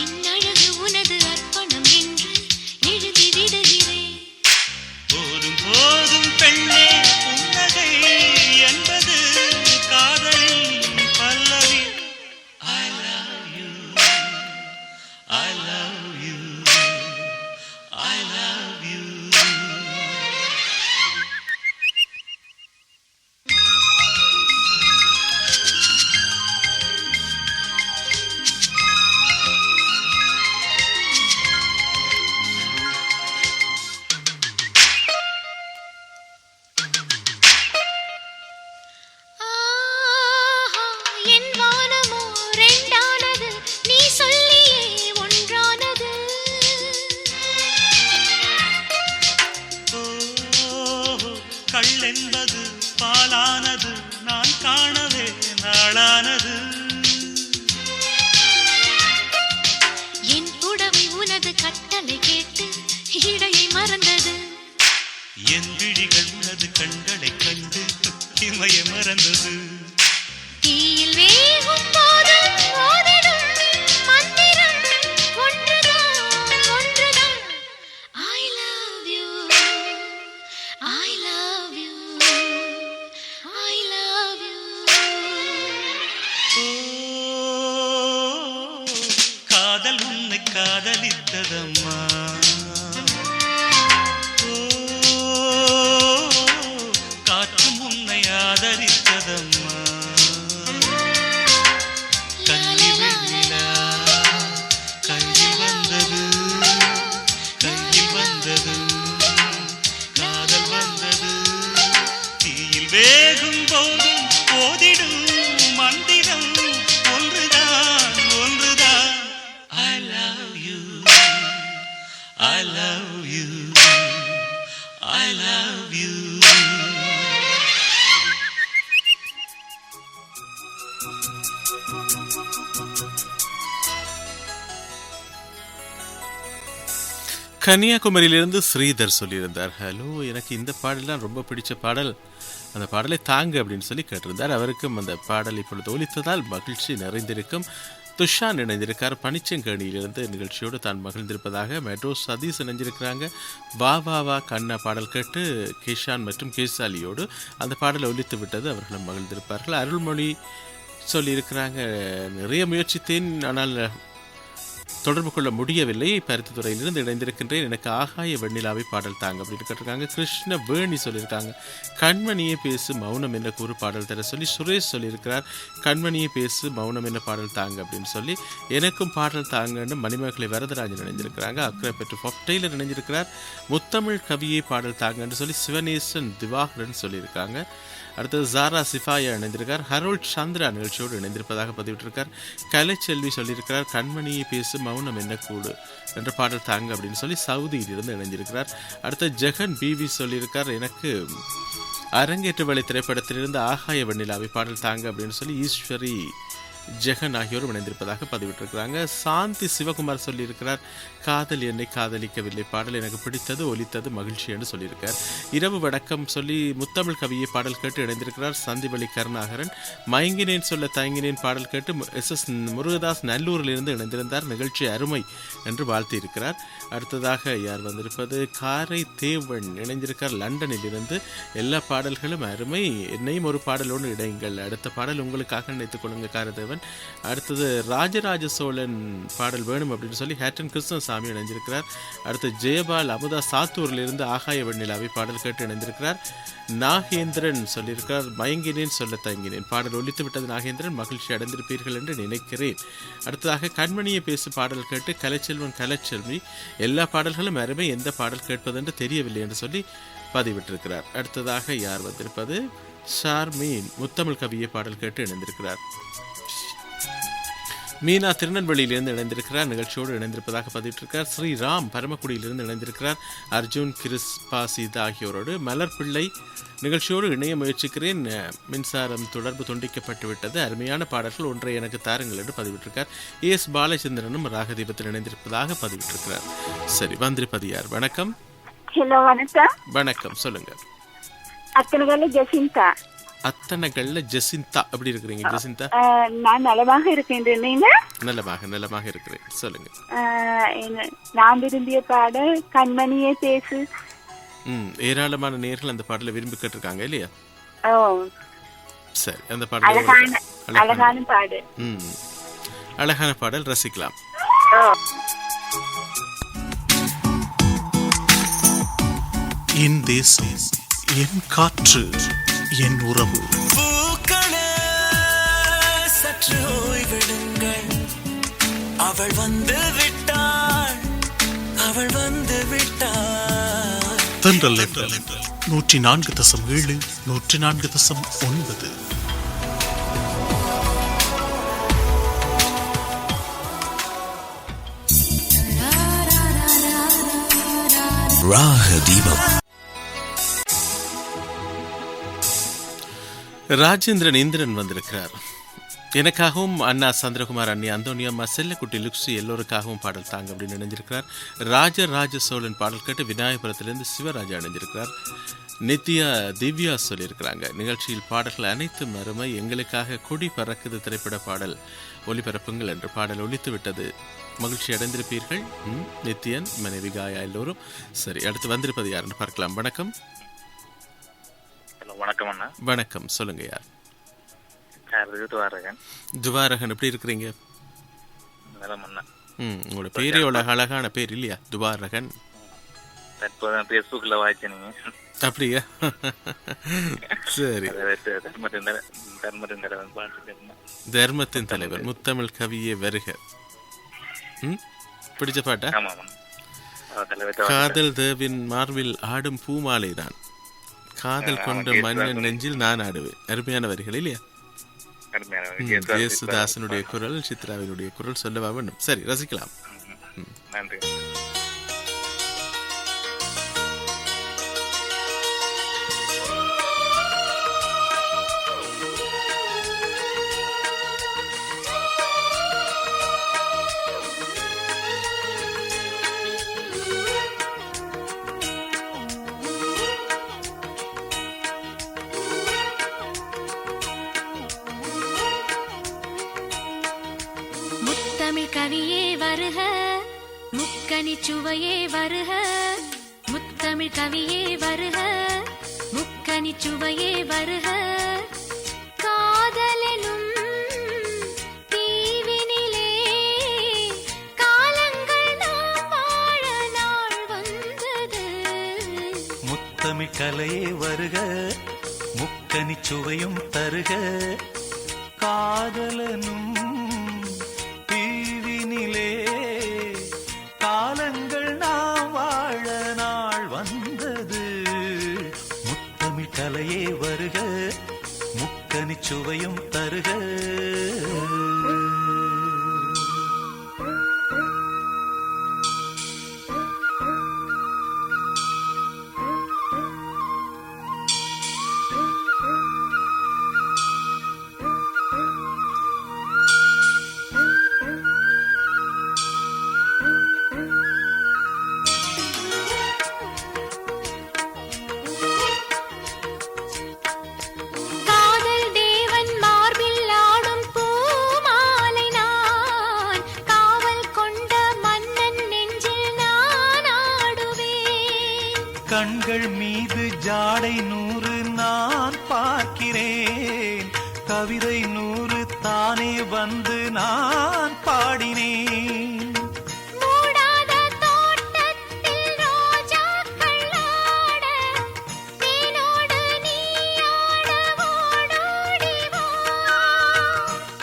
என் அழகு உனது அர்ப்பணம் என்று எழுதி விடுகிறேன். போதும் போதும் பெண்ணே புன்னகை என்பது காதலின் பல்லவி. I love you, I love you, I love you. ஆஹா என் வானமோ ரெண்டானது, நீ சொல்லியே ஒன்றானது. ஓ கள்ளென்பது பாலானது, நான் காணவே நாளானது. என் புடவை உனது கட்டளை கேட்டு இடையை மறந்தது. என் விழிகள் உனது கண்களை கண்டு இமைய மறந்தது. தீயில் வேகும் போதும் ஓதிடும் மந்திரம் ஒன்றுதான், ஒன்றுதான். I love you, I love you, I love you. ஓ காதல் உன்னை காதலித்ததம்மா. ஓ காற்றும் உன்னை ஆதரித்ததம்மா. கண்ணில் வெண்ணிலா கையில் வந்தது, கையில் வந்தது, காதல் வந்தது. தீயில் வேகும் போதும் போதிடும் மந்திரம் ஒன்றுதான், ஒன்றுதான். I love you, I love you, I love you. கன்னியாகுமரியிலிருந்து Sridhar சொல்லியிருந்தார், ஹலோ எனக்கு இந்த பாடலாம் ரொம்ப பிடிச்ச பாடல், அந்த பாடலை தாங்க அப்படின்னு சொல்லி கேட்டிருந்தார். அவருக்கும் அந்த பாடல் இப்பொழுது ஒலித்ததால் மகிழ்ச்சி நிறைந்திருக்கும். துஷான் இணைந்திருக்கார் பனிச்சங்கணியிலிருந்து நிகழ்ச்சியோடு தான் மகிழ்ந்திருப்பதாக. மெட்ரோ சதீஷ் இணைஞ்சிருக்கிறாங்க. வா வா வா கண்ணா பாடல் கேட்டு கிஷான் மற்றும் கேசாலியோடு அந்த பாடலை ஒலித்து விட்டது, அவர்களும் மகிழ்ந்திருப்பார்கள். அருள்மொழி சொல்லியிருக்கிறாங்க, நிறைய முயற்சித்தேன் ஆனால் தொடர்பு கொள்ள முடியவில்லை, பருத்தித்துறையிலிருந்து இணைந்திருக்கின்றேன், எனக்கு ஆகாய வெண்ணிலாவை பாடல் தாங்க அப்படின்னு கேட்டிருக்காங்க. கிருஷ்ண வேணி சொல்லியிருக்காங்க, கண்மணியே பேசு மௌனம் என்ன கூறு பாடல் தர சொல்லி. சுரேஷ் சொல்லியிருக்கிறார், கண்மணியே பேசு மௌனம் என்ன பாடல் தாங்க அப்படின்னு சொல்லி. எனக்கும் பாடல் தாங்கன்னு மணிமேகலை வரதராஜன் இணைஞ்சிருக்கிறாங்க. அக்கரைப்பற்று பாப் டெய்லர் இணைஞ்சிருக்கிறார், முத்தமிழ் கவியை பாடல் தாங்கன்னு சொல்லி. சிவனேசன் திவாகரன் சொல்லியிருக்காங்க. அடுத்தது ஜாரா சிஃபாயா இணைந்திருக்கார். ஹரோல்ட் சந்திரா நிகழ்ச்சியோடு இணைந்திருப்பதாக பதிவிட்டிருக்கார். கலைச்செல்வி சொல்லியிருக்கிறார், கண்மணியை பேசு மௌனம் என்ன கூடு என்ற பாடல் தாங்க அப்படின்னு சொல்லி சவுதியிலிருந்து இணைந்திருக்கிறார். அடுத்த ஜெகன் பிவி சொல்லியிருக்கார், எனக்கு அரங்கேற்று வழி திரைப்படத்திலிருந்து ஆகாய வெண்ணிலாவை பாடல் தாங்க அப்படின்னு சொல்லி ஈஸ்வரி ஜெகன் ஆகியோரும் இணைந்திருப்பதாக பதிவிட்டிருக்கிறாங்க. சாந்தி சிவகுமார் சொல்லியிருக்கிறார், காதல் என்னை காதலிக்கவில்லை பாடல் எனக்கு பிடித்தது ஒலித்தது மகிழ்ச்சி என்று சொல்லியிருக்கார். இரவு வணக்கம் சொல்லி முத்தமிழ் கவியை பாடல் கேட்டு இணைந்திருக்கிறார். சந்திவழி கருணாகரன். மயங்கினேன் சொல்ல தயங்கினேன் பாடல் கேட்டு SS முருகதாஸ் நல்லூரிலிருந்து இணைந்திருந்தார். நிகழ்ச்சி அருமை என்று வாழ்த்தி இருக்கிறார். அடுத்ததாக யார் வந்திருப்பது, காரை தேவன் இணைந்திருக்கார் லண்டனில் இருந்து. எல்லா பாடல்களும் அருமை, என்னையும் ஒரு பாடலோடு இணைங்கள், அடுத்த பாடல் உங்களுக்காக நினைத்துக் கொள்ளுங்க காரதேவன். அவன். அடுத்தது ராஜராஜ சோழன் பாடல் வேணும் அப்படின்னு சொல்லி ஹேட்டன் கிருஷ்ணசாமி இணைந்திருக்கிறார். அடுத்து ஜெயபால் அமுதா சாத்தூரிலிருந்து ஆகாய வெண்ணிலாவை பாடல் கேட்டு இணைந்திருக்கிறார். நாகேந்திரன் சொல்லியிருக்கிறார் மயங்கினேன் சொல்ல தயங்கினேன் பாடல் ஒலித்து விட்டது நாகேந்திரன், மகிழ்ச்சி அடைந்திருப்பீர்கள் என்று நினைக்கிறேன். அடுத்ததாக கண்மணியை பேசு பாடல் கேட்டு கலைச்செல்வன் கலைச்செல்வி எல்லா பாடல்களும் அருமை, எந்த பாடல் கேட்பதென்று தெரியவில்லை என்று சொல்லி பதிவிட்டிருக்கிறார். அடுத்ததாக யார் வந்திருப்பது, ஷார்மீன் முத்தமிழ் கவியை பாடல் கேட்டு இணைந்திருக்கிறார். மீனா திருநெல்வேலியிலிருந்து இணைந்திருக்கிறார், நிகழ்ச்சியோடு இணைந்திருப்பதாக பதிவிட்டிருக்கிறார். ஸ்ரீராம் பரமக்குடியிலிருந்து இணைந்திருக்கிறார். அர்ஜுன் கிறிஸ்பா சீதா ஆகியோரோடு. மலர் பிள்ளை நிகழ்ச்சியோடு இணைய முயற்சிக்கிறேன், மின்சாரம் தொடர்பு துண்டிக்கப்பட்டு விட்டது, அருமையான பாடல்கள் ஒன்றை எனக்கு தாருங்கள் என்று பதிவிட்டிருக்கார். எஸ் பாலச்சந்திரனும் ராகதீபத்தில் இணைந்திருப்பதாக பதிவிட்டிருக்கிறார். சரி, வந்திருப்பது யார்? வணக்கம். ஹலோ, வணக்கம். வணக்கம், சொல்லுங்க. அத்தனகல்ல ஜெசிந்தா. அத்தனகல்ல ஜெசிந்தா, எப்படி இருக்கிறீங்க ஜெசிந்தா? நான் நலமாக இருக்கின்றேன். நீங்க? நலமாக இருக்கிறேன், சொல்லுங்க. நான் விரும்பிய பாடல் கண்மணியே பேசு. ஏராளமான நேர்கள் அந்த பாடலை விரும்பி கேட்டிருக்காங்க இல்லையா? சரி, அந்த பாடல் அழகான பாடல். அழகான பாடல், ரசிக்கலாம். என் தேசம், என் காற்று, என் உறவு. சற்று ஓய்வெடுங்கள், அவள் வந்து விட்டாள், அவள் வந்து விட்டாள். தென்றல் 104.7 104.9. ராகதீபம். ராஜேந்திரன் இந்திரன் வந்திருக்கிறார். எனக்காகவும் அண்ணா சந்திரகுமார், அண்ணி அந்தோனியம்மா, செல்லக்குட்டி, லுக்ஸி எல்லோருக்காகவும் பாடல் தாங்க அப்படின்னு இணைஞ்சிருக்கிறார். ராஜராஜ சோழன் பாடல் கேட்டு விநாயகபுரத்திலிருந்து சிவராஜா இணைஞ்சிருக்கிறார். நித்யா திவ்யா சொல்லியிருக்கிறாங்க, நிகழ்ச்சியில் பாடல்கள் அனைத்தும் அருமை, எங்களுக்காக கொடி பறக்குது திரைப்பட பாடல் ஒளிபரப்புங்கள் என்று பாடல் ஒலித்து விட்டது, மகிழ்ச்சி அடைந்திருப்பீர்கள். நித்யன், மனைவி காயா எல்லோரும். சரி, அடுத்து வந்திருப்பது யாருன்னு பார்க்கலாம். வணக்கம். வணக்கம் அண்ணா. வணக்கம், சொல்லுங்க. யார்? துவாரகன், எப்படி இருக்கிறீங்க? உங்களோட பேரே அழகான பேர் இல்லையா, துவாரகன்? அப்படியா? சரி. தர்மத்தின் தலைவர் முத்தமிழ் கவியே வருக. பிடிச்ச பாட்டா? காதல் தேவின் மார்பில் ஆடும் பூமாலை தான், காதல் கொண்ட மன்னன் நெஞ்சில் நான் ஆடுவேன். அருமையான வரிகள் இல்லையா? இயேசுதாசனுடைய குரல், சித்ராவினுடைய குரல் சொல்லவா வேண்டும். சரி, ரசிக்கலாம். நன்றி. கவியே வருக, முக்கனி சுவையே வருக, முத்தமிழ் கவியே வருக, முக்கனி சுவையே வருக, காதலெனும் தீவினிலே காலங்கள் நாம் வாழ நாள் வந்தது. முத்தமிழ் கலையே வருக, முக்கனி சுவையும் தருக, காதலனும் காலங்கள் நாம் வாழ நாள் வந்தது. முத்தமிழ் கலையே வருக, முக்கனி சுவையும் தருக. காதல் தேவன் மார்பில் ஆடும் பூ நான் பாடினேன்.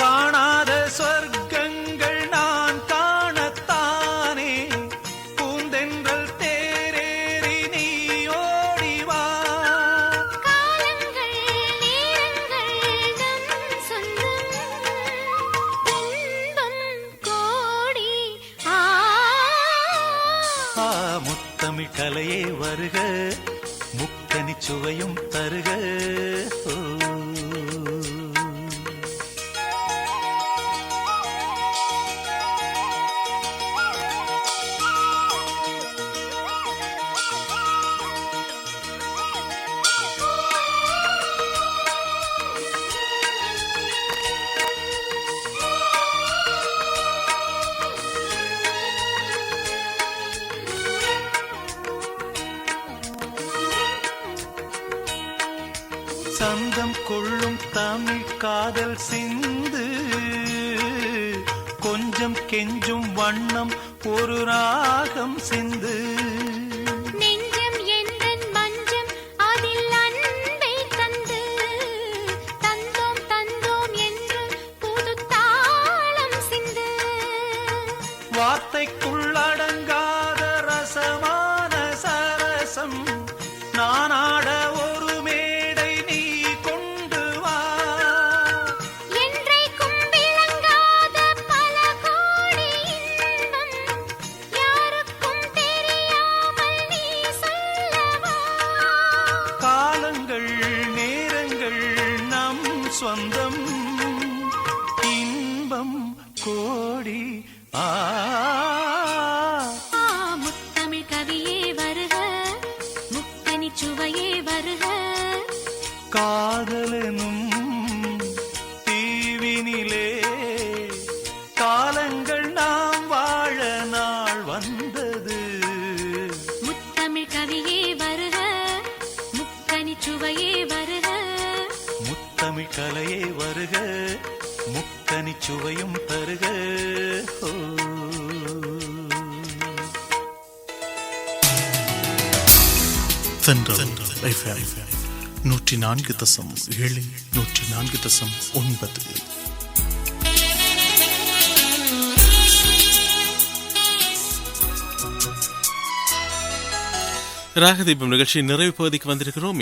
காணாத சொர்க்கங்கள் நான் காணத்தானே பூந்தென்றல் தேரேறி நீ ஓடிவா. முத்தமிழ் கலையே வருக முக்கனி சுவையும் தருக. சந்தம் கொள்ளும் தமிழ் காதல் சிந்து கொஞ்சம் கெஞ்சும் வண்ணம் ஒரு ராகம் சிந்து. நெஞ்சம் என்றன் மஞ்சம் அதில் அன்பை தந்து தந்தோம் தந்தோம் என்று புது தாளம் சிந்து. வார்த்தைக்குள்ளடங்காத ரசமான சரசம் நானாட ஒரு மேடை நீ கொண்டு வா. என்றைக்கும் விளங்காத பல கோடி இன்பம் யாருக்கும் தெரியாமல் நீ சொல்லவா. காலங்கள் நேரங்கள் நம் சொந்தம் இன்பம் கோடி. முத்தமிழ் கவியே வருக முக்கனி சுவையே வருக. காதலெனும் தீவினிலே காலங்கள் நாம் வாழ நாள் வந்தது. முத்தமிழ் கவியே வருக முக்கனி சுவையே வருக. முத்தமிழ் கலையே வருக முக்கனி சுவையும் தருக. தென்றல் FM 104.7 104.9. ராகதீபம் நிகழ்ச்சி நிறைவு பகுதிக்கு வந்திருக்கிறோம்.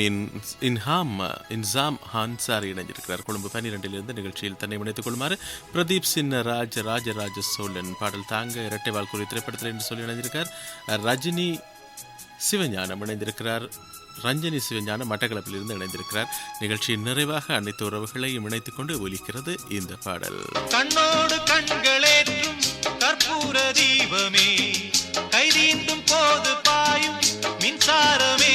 இன்சாம் ஹான்சாரி இணைஞ்சிருக்கிறார். கொழும்பு 12 நிகழ்ச்சியில் தன்னை இணைத்துக் கொள்ளுமாறு பிரதீப் சின்ன ராஜராஜ சோழன் பாடல் தாங்க இரட்டை வாழ்குறி திரைப்படத்தில் என்று சொல்லி இணைந்திருக்கார். ரஜினி சிவஞானம் இணைந்திருக்கிறார். ரஞ்சனி சிவஞானம் மட்டக்களப்பில் இருந்து இணைந்திருக்கிறார். நிகழ்ச்சியின் நிறைவாக அனைத்து உறவுகளையும் இணைத்துக் கொண்டு ஒலிக்கிறது இந்த பாடல். கண்ணோடு கண்களேற்றும் கற்பூர தீபமே கைதீண்டும் போது பாயும் மின்சாரமே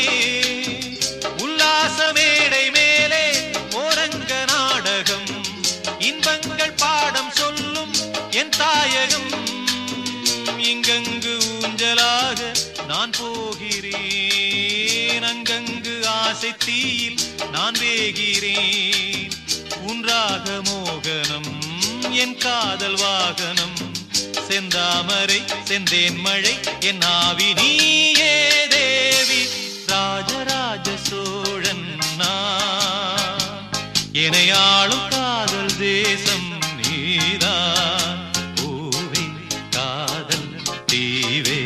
உல்லாச மேடை மேலே ஓரங்க நாடகம் இன்பங்கள் பாடம் சொல்லும் என் தாயகம். இங்கங்கு ஊஞ்சலாக நான் போகிறேன் அங்கங்கு ஆசை தீயில் நான் வேகிறேன். உன்றாக மோகனம் என் காதல் வாகனம் செந்தாமரை செந்தேன் மழை என் ஆவி நீயே தேவி. ராஜராஜ சோழன் நான் எனையாளும் காதல் தேசம் நீதான் பூவே காதல் தீவே.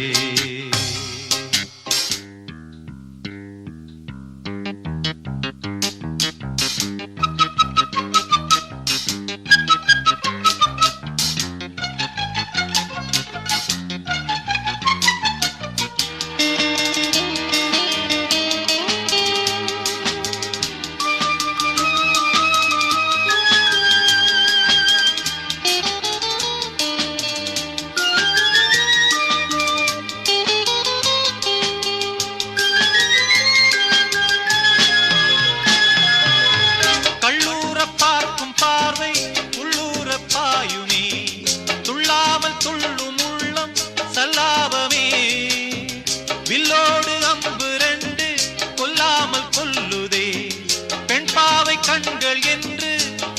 கண்கள் என்று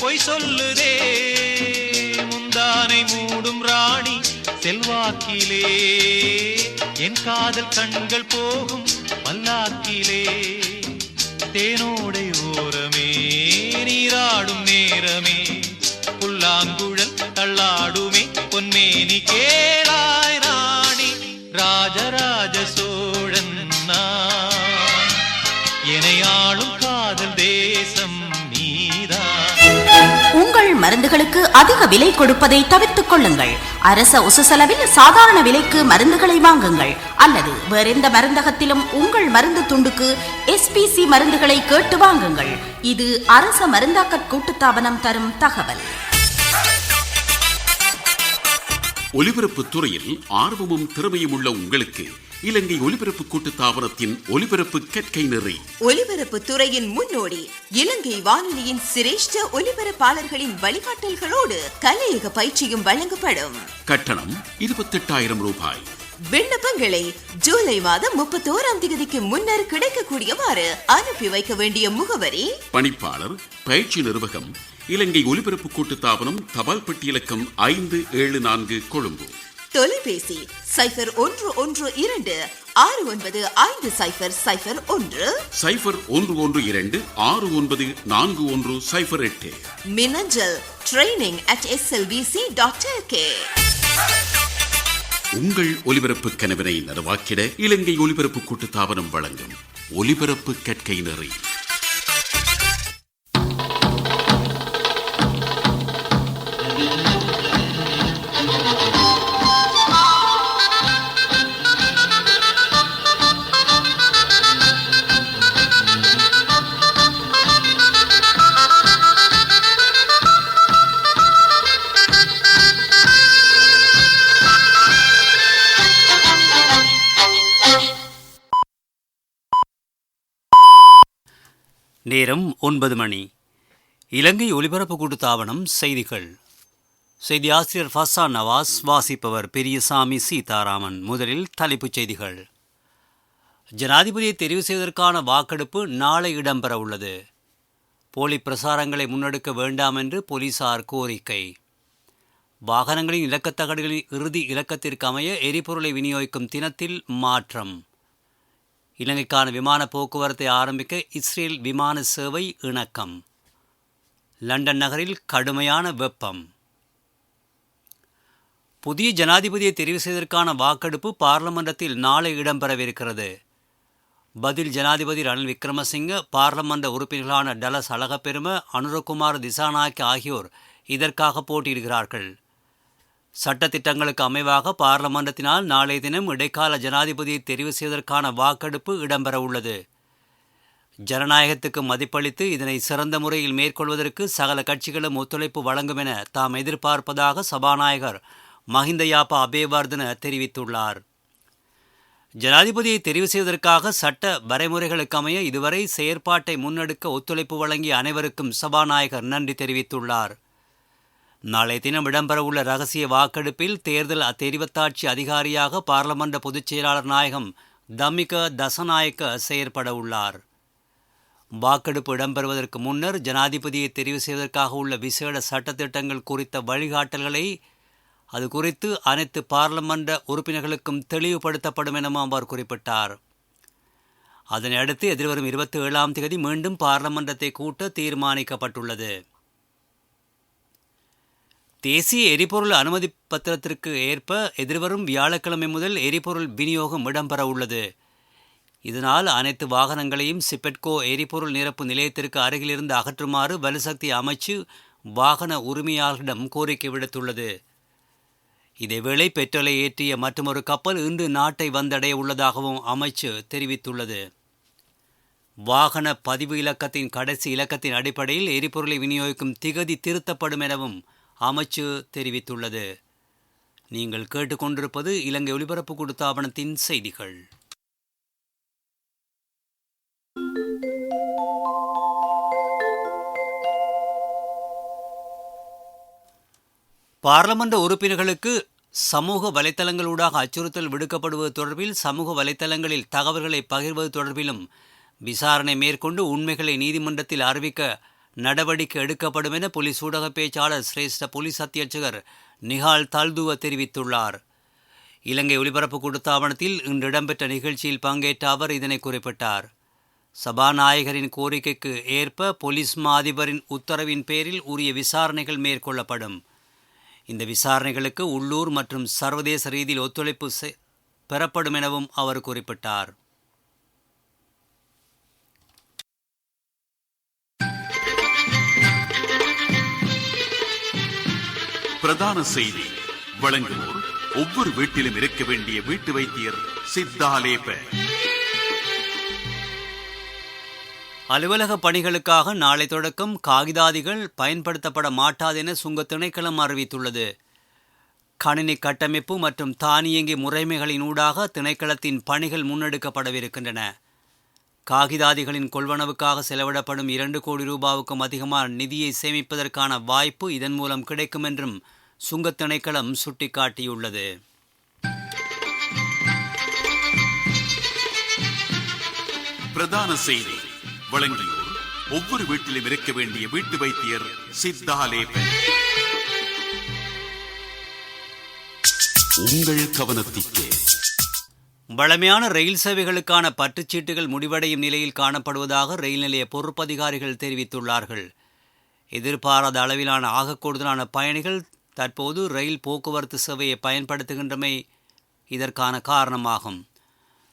பொய் சொல்லுதே முந்தானை செல்வாக்கிலே என் காதல் கண்கள் போகும் பல்லாக்கிலே தேனோடை ஓரமே நீராடும் நேரமே புல்லாங்குழல் தள்ளாடுமே பொன்மேனி கேளாய் ராணி ராஜராஜ சோழன் நான் எனையாளும் காதல் தேசம் உங்கள் மருந்துகளுக்கு அதிக விலை கொடுப்பதை தவிர்த்துக் கொள்ளுங்கள். அரச உசுசெலவில் சாதாரண விலைக்கு மருந்துகளை வாங்குங்கள். அல்லது வேறெந்த மருந்தகத்திலும் உங்கள் மருந்து துண்டுக்கு SPC மருந்துகளை கேட்டு வாங்குங்கள். இது அரச மருந்தாக்க கூட்டுத்தாபனம் தரும் தகவல். ஒலிபரப்பு துறையில் ஆர்வமும் திறமையும் உள்ள உங்களுக்கு இலங்கை ஒலிபரப்பு கூட்டுத்தாபனத்தின் ஒலிபரப்பு கற்கை நெறி ஒலிபரப்பு துறையின் முன்னோடி இலங்கை வானொலியின் சிரேஷ்ட ஒலிபரப்பாளர்களின் வழிகாட்டல்களோடு கலையக பயிற்சியும் வழங்கப்படும். கட்டணம் 28,000 ரூபாய். விண்ணப்பங்களை ஜூலை மாதம் 31ஆம் தேதிக்கு முன்னர் கிடைக்கக்கூடியவாறு அனுப்பி வைக்க வேண்டிய முகவரி பணிப்பாளர் பயிற்சி நிர்வாகம் இலங்கை ஒலிபரப்பு கூட்டுத்தாபனம் தபால் பெட்டி இலக்கம் 574 கொழும்பு. தொலைபேசி 0112695001 0112694108. மின்னஞ்சல் training@slbc.lk. உங்கள் ஒலிபரப்பு கனவினை நனவாக்கிட இலங்கை ஒலிபரப்பு கூட்டுத்தாபனம் வழங்கும் ஒலிபரப்பு கற்கை நெறி. நேரம் 9 மணி. இலங்கை ஒலிபரப்பு கூட்டுத்தாபனம் செய்திகள். செய்தி ஆசிரியர் ஃபசா நவாஸ், வாசிப்பவர் பெரியசாமி சீதாராமன். முதலில் தலைப்புச் செய்திகள். ஜனாதிபதியை தெரிவு செய்வதற்கான வாக்கெடுப்பு நாளை இடம்பெற உள்ளது. போலி பிரசாரங்களை முன்னெடுக்க வேண்டாம் என்று போலீசார் கோரிக்கை. வாகனங்களின் இலக்கத்தகடுகளின் இறுதி இலக்கத்திற்கு அமைய எரிபொருளை விநியோகிக்கும் தினத்தில் மாற்றம். இலங்கைக்கான விமான போக்குவரத்தை ஆரம்பிக்க இஸ்ரேல் விமான சேவை இணக்கம். லண்டன் நகரில் கடுமையான வெப்பம். புதிய ஜனாதிபதியை தெரிவு செய்வதற்கான வாக்கெடுப்பு பார்லமெண்டத்தில் நாளை இடம்பெறவிருக்கிறது. பதில் ஜனாதிபதி ரணில் விக்ரமசிங்க, பார்லமெண்ட் உறுப்பினர்களான டலஸ் அழகப்பெரும, அனுரகுமார் திசாநாயக்க ஆகியோர் இதற்காக போட்டியிடுகிறார்கள். சட்டத்திட்டங்களுக்கு அமைவாக பார்லமெண்டத்தினால் நாளைய தினம் இடைக்கால ஜனாதிபதியை தெரிவு செய்வதற்கான வாக்கெடுப்பு இடம்பெற உள்ளது. ஜனநாயகத்துக்கு மதிப்பளித்து இதனை சிறந்த முறையில் மேற்கொள்வதற்கு சகல கட்சிகளும் ஒத்துழைப்பு வழங்கும் என தாம் எதிர்பார்ப்பதாக சபாநாயகர் மஹிந்த யாப்பா அபேவர்தன தெரிவித்துள்ளார். ஜனாதிபதியை தெரிவு செய்வதற்காக சட்ட வரைமுறைகளுக்கு அமைய இதுவரை செயற்பாட்டை முன்னெடுக்க ஒத்துழைப்பு வழங்கிய அனைவருக்கும் சபாநாயகர் நன்றி தெரிவித்துள்ளார். நாளைய தினம் இடம்பெறவுள்ள இரகசிய வாக்கெடுப்பில் தேர்தல் தெரிவத்தாட்சி அதிகாரியாக பார்லமெண்ட் பொதுச் செயலாளர் நாயகம் தம்மிக தசநாயக்க செயற்பட உள்ளார். வாக்கெடுப்பு இடம்பெறுவதற்கு முன்னர் ஜனாதிபதியை தெரிவு செய்வதற்காக உள்ள விசேட சட்டத்திட்டங்கள் குறித்த வழிகாட்டல்களை அது குறித்து அனைத்து பார்லமெண்ட் உறுப்பினர்களுக்கும் தெளிவுபடுத்தப்படும் எனவும் அவர் குறிப்பிட்டார். அதனை அடுத்து எதிர்வரும் 27ஆம் தேதி மீண்டும் பார்லமெண்டத்தை கூட்ட தீர்மானிக்கப்பட்டுள்ளது. தேசிய எரிபொருள் அனுமதி பத்திரத்திற்கு ஏற்ப எதிர்வரும் வியாழக்கிழமை முதல் எரிபொருள் விநியோகம் இடம்பெற உள்ளது. இதனால் அனைத்து வாகனங்களையும் சிப்பெட்கோ எரிபொருள் நிரப்பு நிலையத்திற்கு அருகிலிருந்து அகற்றுமாறு வலுசக்தி அமைச்சு வாகன உரிமையாளர்களிடம் கோரிக்கை விடுத்துள்ளது. இதேவேளை பெட்ரோலை ஏற்றிய மற்றொரு கப்பல் இன்று நாட்டை வந்தடைய உள்ளதாகவும் அமைச்சு தெரிவித்துள்ளது. வாகன பதிவு இலக்கத்தின் கடைசி இலக்கத்தின் அடிப்படையில் எரிபொருளை விநியோகிக்கும் திகதி திருத்தப்படும் எனவும் அமைச்சு தெரிவித்துள்ளது. நீங்கள் கேட்டுக்கொண்டிருப்பது இலங்கை ஒலிபரப்பு கூட்டுத்தாபனத்தின் செய்திகள். பார்லமெண்ட் உறுப்பினர்களுக்கு சமூக வலைத்தளங்களூடாக அச்சுறுத்தல் விடுக்கப்படுவது தொடர்பில் சமூக வலைத்தளங்களில் தகவல்களை பகிர்வது தொடர்பிலும் விசாரணை மேற்கொண்டு உண்மைகளை நீதிமன்றத்தில் அறிவிக்க நடவடிக்கை எடுக்கப்படும் என போலீஸ் ஊடக பேச்சாளர் சிரேஷ்ட போலீஸ் அத்தியட்சகர் நிஹால் தல்துவ தெரிவித்துள்ளார். இலங்கை ஒலிபரப்பு கூட்டுத்தாபனத்தில் இன்று இடம்பெற்ற நிகழ்ச்சியில் பங்கேற்ற அவர் இதனை குறிப்பிட்டார். சபாநாயகரின் கோரிக்கைக்கு ஏற்ப போலீஸ் மா அதிபரின் உத்தரவின் பேரில் உரிய விசாரணைகள் மேற்கொள்ளப்படும். இந்த விசாரணைகளுக்கு உள்ளூர் மற்றும் சர்வதேச ரீதியில் ஒத்துழைப்பு பெறப்படும் எனவும் அவர் குறிப்பிட்டார். பிரதான செய்தி வழங்குவோர் ஒவ்வொரு வீட்டிலும் இருக்க வேண்டிய வீட்டு வைத்தியர் சித்தாலேப. அலுவலக பணிகளுக்காக நாளை தொடக்கம் காகிதாதிகள் பயன்படுத்தப்பட மாட்டாது என சுங்க திணைக்களம் அறிவித்துள்ளது. கணினி கட்டமைப்பு மற்றும் தானியங்கி முறைமைகளினூடாக திணைக்களத்தின் பணிகள் முன்னெடுக்கப்படவிருக்கின்றன. காகிதாதிகளின் கொள்வனவுக்காக செலவிடப்படும் 2 கோடி ரூபாவுக்கும் அதிகமான நிதியை சேமிப்பதற்கான வாய்ப்பு இதன் மூலம் கிடைக்கும் என்றும் சுங்க திணைக்களம் சுட்டிக்காட்டியுள்ளது. பிரதான செய்தி வழங்கியோர் ஒவ்வொரு வீட்டிலும் இருக்க வேண்டிய வீட்டு வைத்தியர் சித்தாலேப. உங்கள் கவனத்திற்கு வழமையான ரயில் சேவைகளுக்கான பற்றுச்சீட்டுகள் முடிவடையும் நிலையில் காணப்படுவதாக ரயில் நிலைய பொறுப்பதிகாரிகள் தெரிவித்துள்ளார்கள். எதிர்பாராத அளவிலான ஆக கூடுதலான பயணிகள் தற்போது ரயில் போக்குவரத்து சேவையை பயன்படுத்துகின்றமை இதற்கான காரணமாகும்.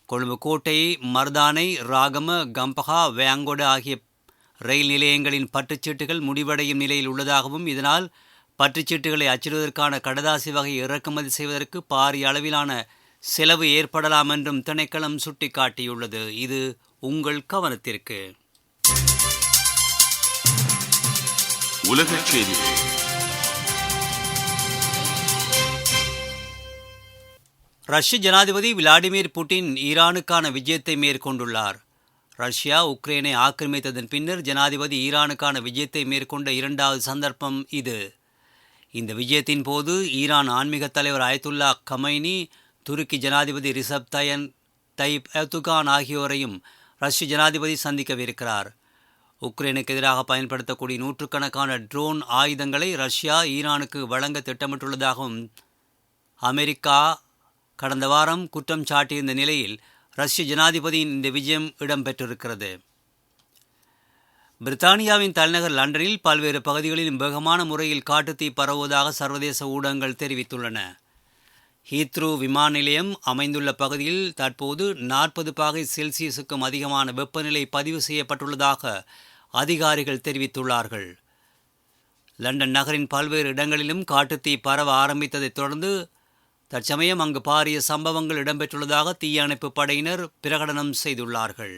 கொழும்பு கோட்டை, மர்தானை, ராகம, கம்பகா, வேங்கொட ஆகிய ரயில் நிலையங்களின் பற்றுச்சீட்டுகள் முடிவடையும் நிலையில் உள்ளதாகவும் இதனால் பற்றுச்சீட்டுகளை அச்சிடுவதற்கான கடதாசி வகை இறக்குமதி செய்வதற்கு பாரிய அளவிலான செலவு ஏற்படலாம் என்றும் திணைக்களம் சுட்டிக்காட்டியுள்ளது. இது உங்கள் கவனத்திற்கு. உலகச் செய்திகள். ரஷ்ய ஜனாதிபதி விளாடிமிர் புட்டின் ஈரானுக்கான விஜயத்தை மேற்கொண்டுள்ளார். ரஷ்யா உக்ரைனை ஆக்கிரமித்ததன் பின்னர் ஜனாதிபதி ஈரானுக்கான விஜயத்தை மேற்கொண்ட 2வது சந்தர்ப்பம் இது. இந்த விஜயத்தின் போது ஈரான் ஆன்மீக தலைவர் அயத்துல்லா கமைனி, துருக்கி ஜனாதிபதி ரிசப் தைப் எர்துகான் ஆகியோரையும் ரஷ்ய ஜனாதிபதி சந்திக்கவிருக்கிறார். உக்ரைனுக்கு எதிராக பயன்படுத்தக்கூடிய 100கணக்கான ட்ரோன் ஆயுதங்களை ரஷ்யா ஈரானுக்கு வழங்க திட்டமிட்டுள்ளதாகவும் அமெரிக்கா கடந்த வாரம் குற்றம் சாட்டியிருந்த நிலையில் ரஷ்ய ஜனாதிபதியின் இந்த விஜயம் இடம்பெற்றிருக்கிறது. பிரித்தானியாவின் தலைநகர் லண்டனில் பல்வேறு பகுதிகளிலும் வேகமான முறையில் காட்டுத்தீ பரவுவதாக சர்வதேச ஊடகங்கள் தெரிவித்துள்ளன. ஹீத்ரூ விமான நிலையம் அமைந்துள்ள பகுதியில் தற்போது 40 பாகை செல்சியஸுக்கும் அதிகமான வெப்பநிலை பதிவு செய்யப்பட்டுள்ளதாக அதிகாரிகள் தெரிவித்துள்ளார்கள். லண்டன் நகரின் பல்வேறு இடங்களிலும் காட்டுத்தீ பரவ ஆரம்பித்ததைத் தொடர்ந்து தற்சமயம் அங்கு பாரிய சம்பவங்கள் இடம்பெற்றுள்ளதாக தீயணைப்பு படையினர் பிரகடனம் செய்துள்ளார்கள்.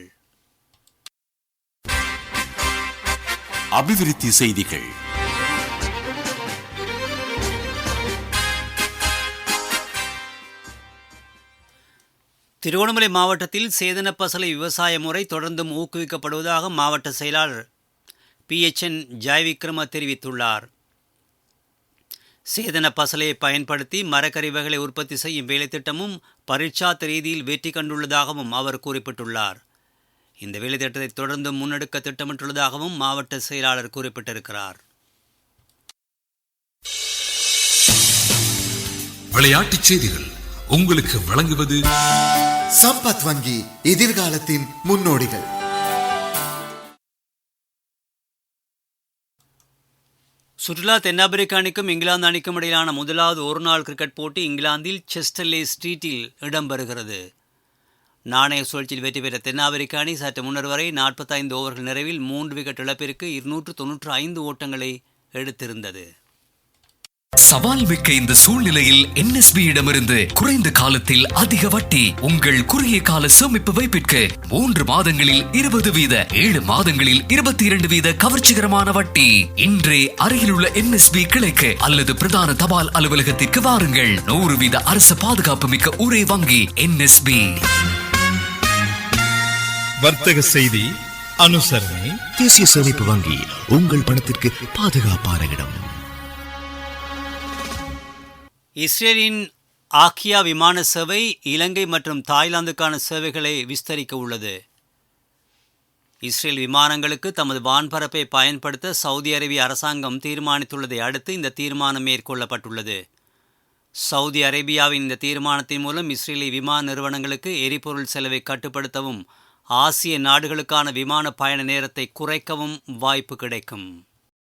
அபிவிருத்தி செய்திகள். திருகோணமலை மாவட்டத்தில் சேதன பசலை விவசாய முறை தொடர்ந்தும் ஊக்குவிக்கப்படுவதாக மாவட்ட செயலாளர் PHN ஜெயவிக்ரம தெரிவித்துள்ளார். சேதன பசலையை பயன்படுத்தி மரக்கறிவகைகளை உற்பத்தி செய்யும் வேலைத்திட்டமும் பரீட்சார்த்த ரீதியில் வெற்றி கண்டுள்ளதாகவும் அவர் குறிப்பிட்டுள்ளார். இந்த வேலைத்திட்டத்தை தொடர்ந்து முன்னெடுக்க திட்டமிட்டுள்ளதாகவும் மாவட்ட செயலாளர் குறிப்பிட்டிருக்கிறார். விளையாட்டுச் செய்திகள் உங்களுக்கு வழங்குவது சம்பத் வங்கி, எதிர்காலத்தின் முன்னோடிகள். சுற்றுலா தென்னாப்பிரிக்க அணிக்கும் இங்கிலாந்து அணிக்கும் இடையிலான முதலாவது ஒருநாள் கிரிக்கெட் போட்டி இங்கிலாந்தில் செஸ்டர்லே ஸ்ட்ரீட்டில் இடம்பெறுகிறது. நாணய சுழற்சியில் வெற்றி பெற்ற தென்னாப்பிரிக்க அணி சற்று முன்னர் வரை 45 ஓவர்கள் நிறைவில் 3 விக்கெட் இழப்பிற்கு 295 ஓட்டங்களை எடுத்திருந்தது. சவால் மிக்க இந்த சூழ்நிலையில் NSB-இடமிருந்து குறைந்த காலத்தில் அதிக வட்டி, உங்கள் குறுகிய கால சேமிப்பு வைப்பிற்கு 3 மாதங்களில் 20 வீத, 7 மாதங்களில் 22 வீத கவர்ச்சிகரமான வட்டி. இன்றே அருகிலுள்ள NSB கிளைக்கு அல்லது பிரதான தபால் அலுவலகத்திற்கு வாருங்கள். 100 வீத அரசு பாதுகாப்பு மிக்க ஒரே வங்கி NSB. வர்த்தக செய்தி அனுசரணை. தேசிய சேமிப்பு வங்கி, உங்கள் பணத்திற்கு பாதுகாப்பான இடம். இஸ்ரேலின் ஆக்கியா விமான சேவை இலங்கை மற்றும் தாய்லாந்துக்கான சேவைகளை விஸ்தரிக்க உள்ளது. இஸ்ரேல் விமானங்களுக்கு தமது வான்பரப்பை பயன்படுத்த சவுதி அரேபிய அரசாங்கம் தீர்மானித்துள்ளதை அடுத்து இந்த தீர்மானம் மேற்கொள்ளப்பட்டுள்ளது. சவுதி அரேபியாவின் இந்த தீர்மானத்தின் மூலம் இஸ்ரேலிய விமான நிறுவனங்களுக்கு எரிபொருள் செலவை கட்டுப்படுத்தவும் ஆசிய நாடுகளுக்கான விமான பயண நேரத்தை குறைக்கவும் வாய்ப்பு கிடைக்கும்.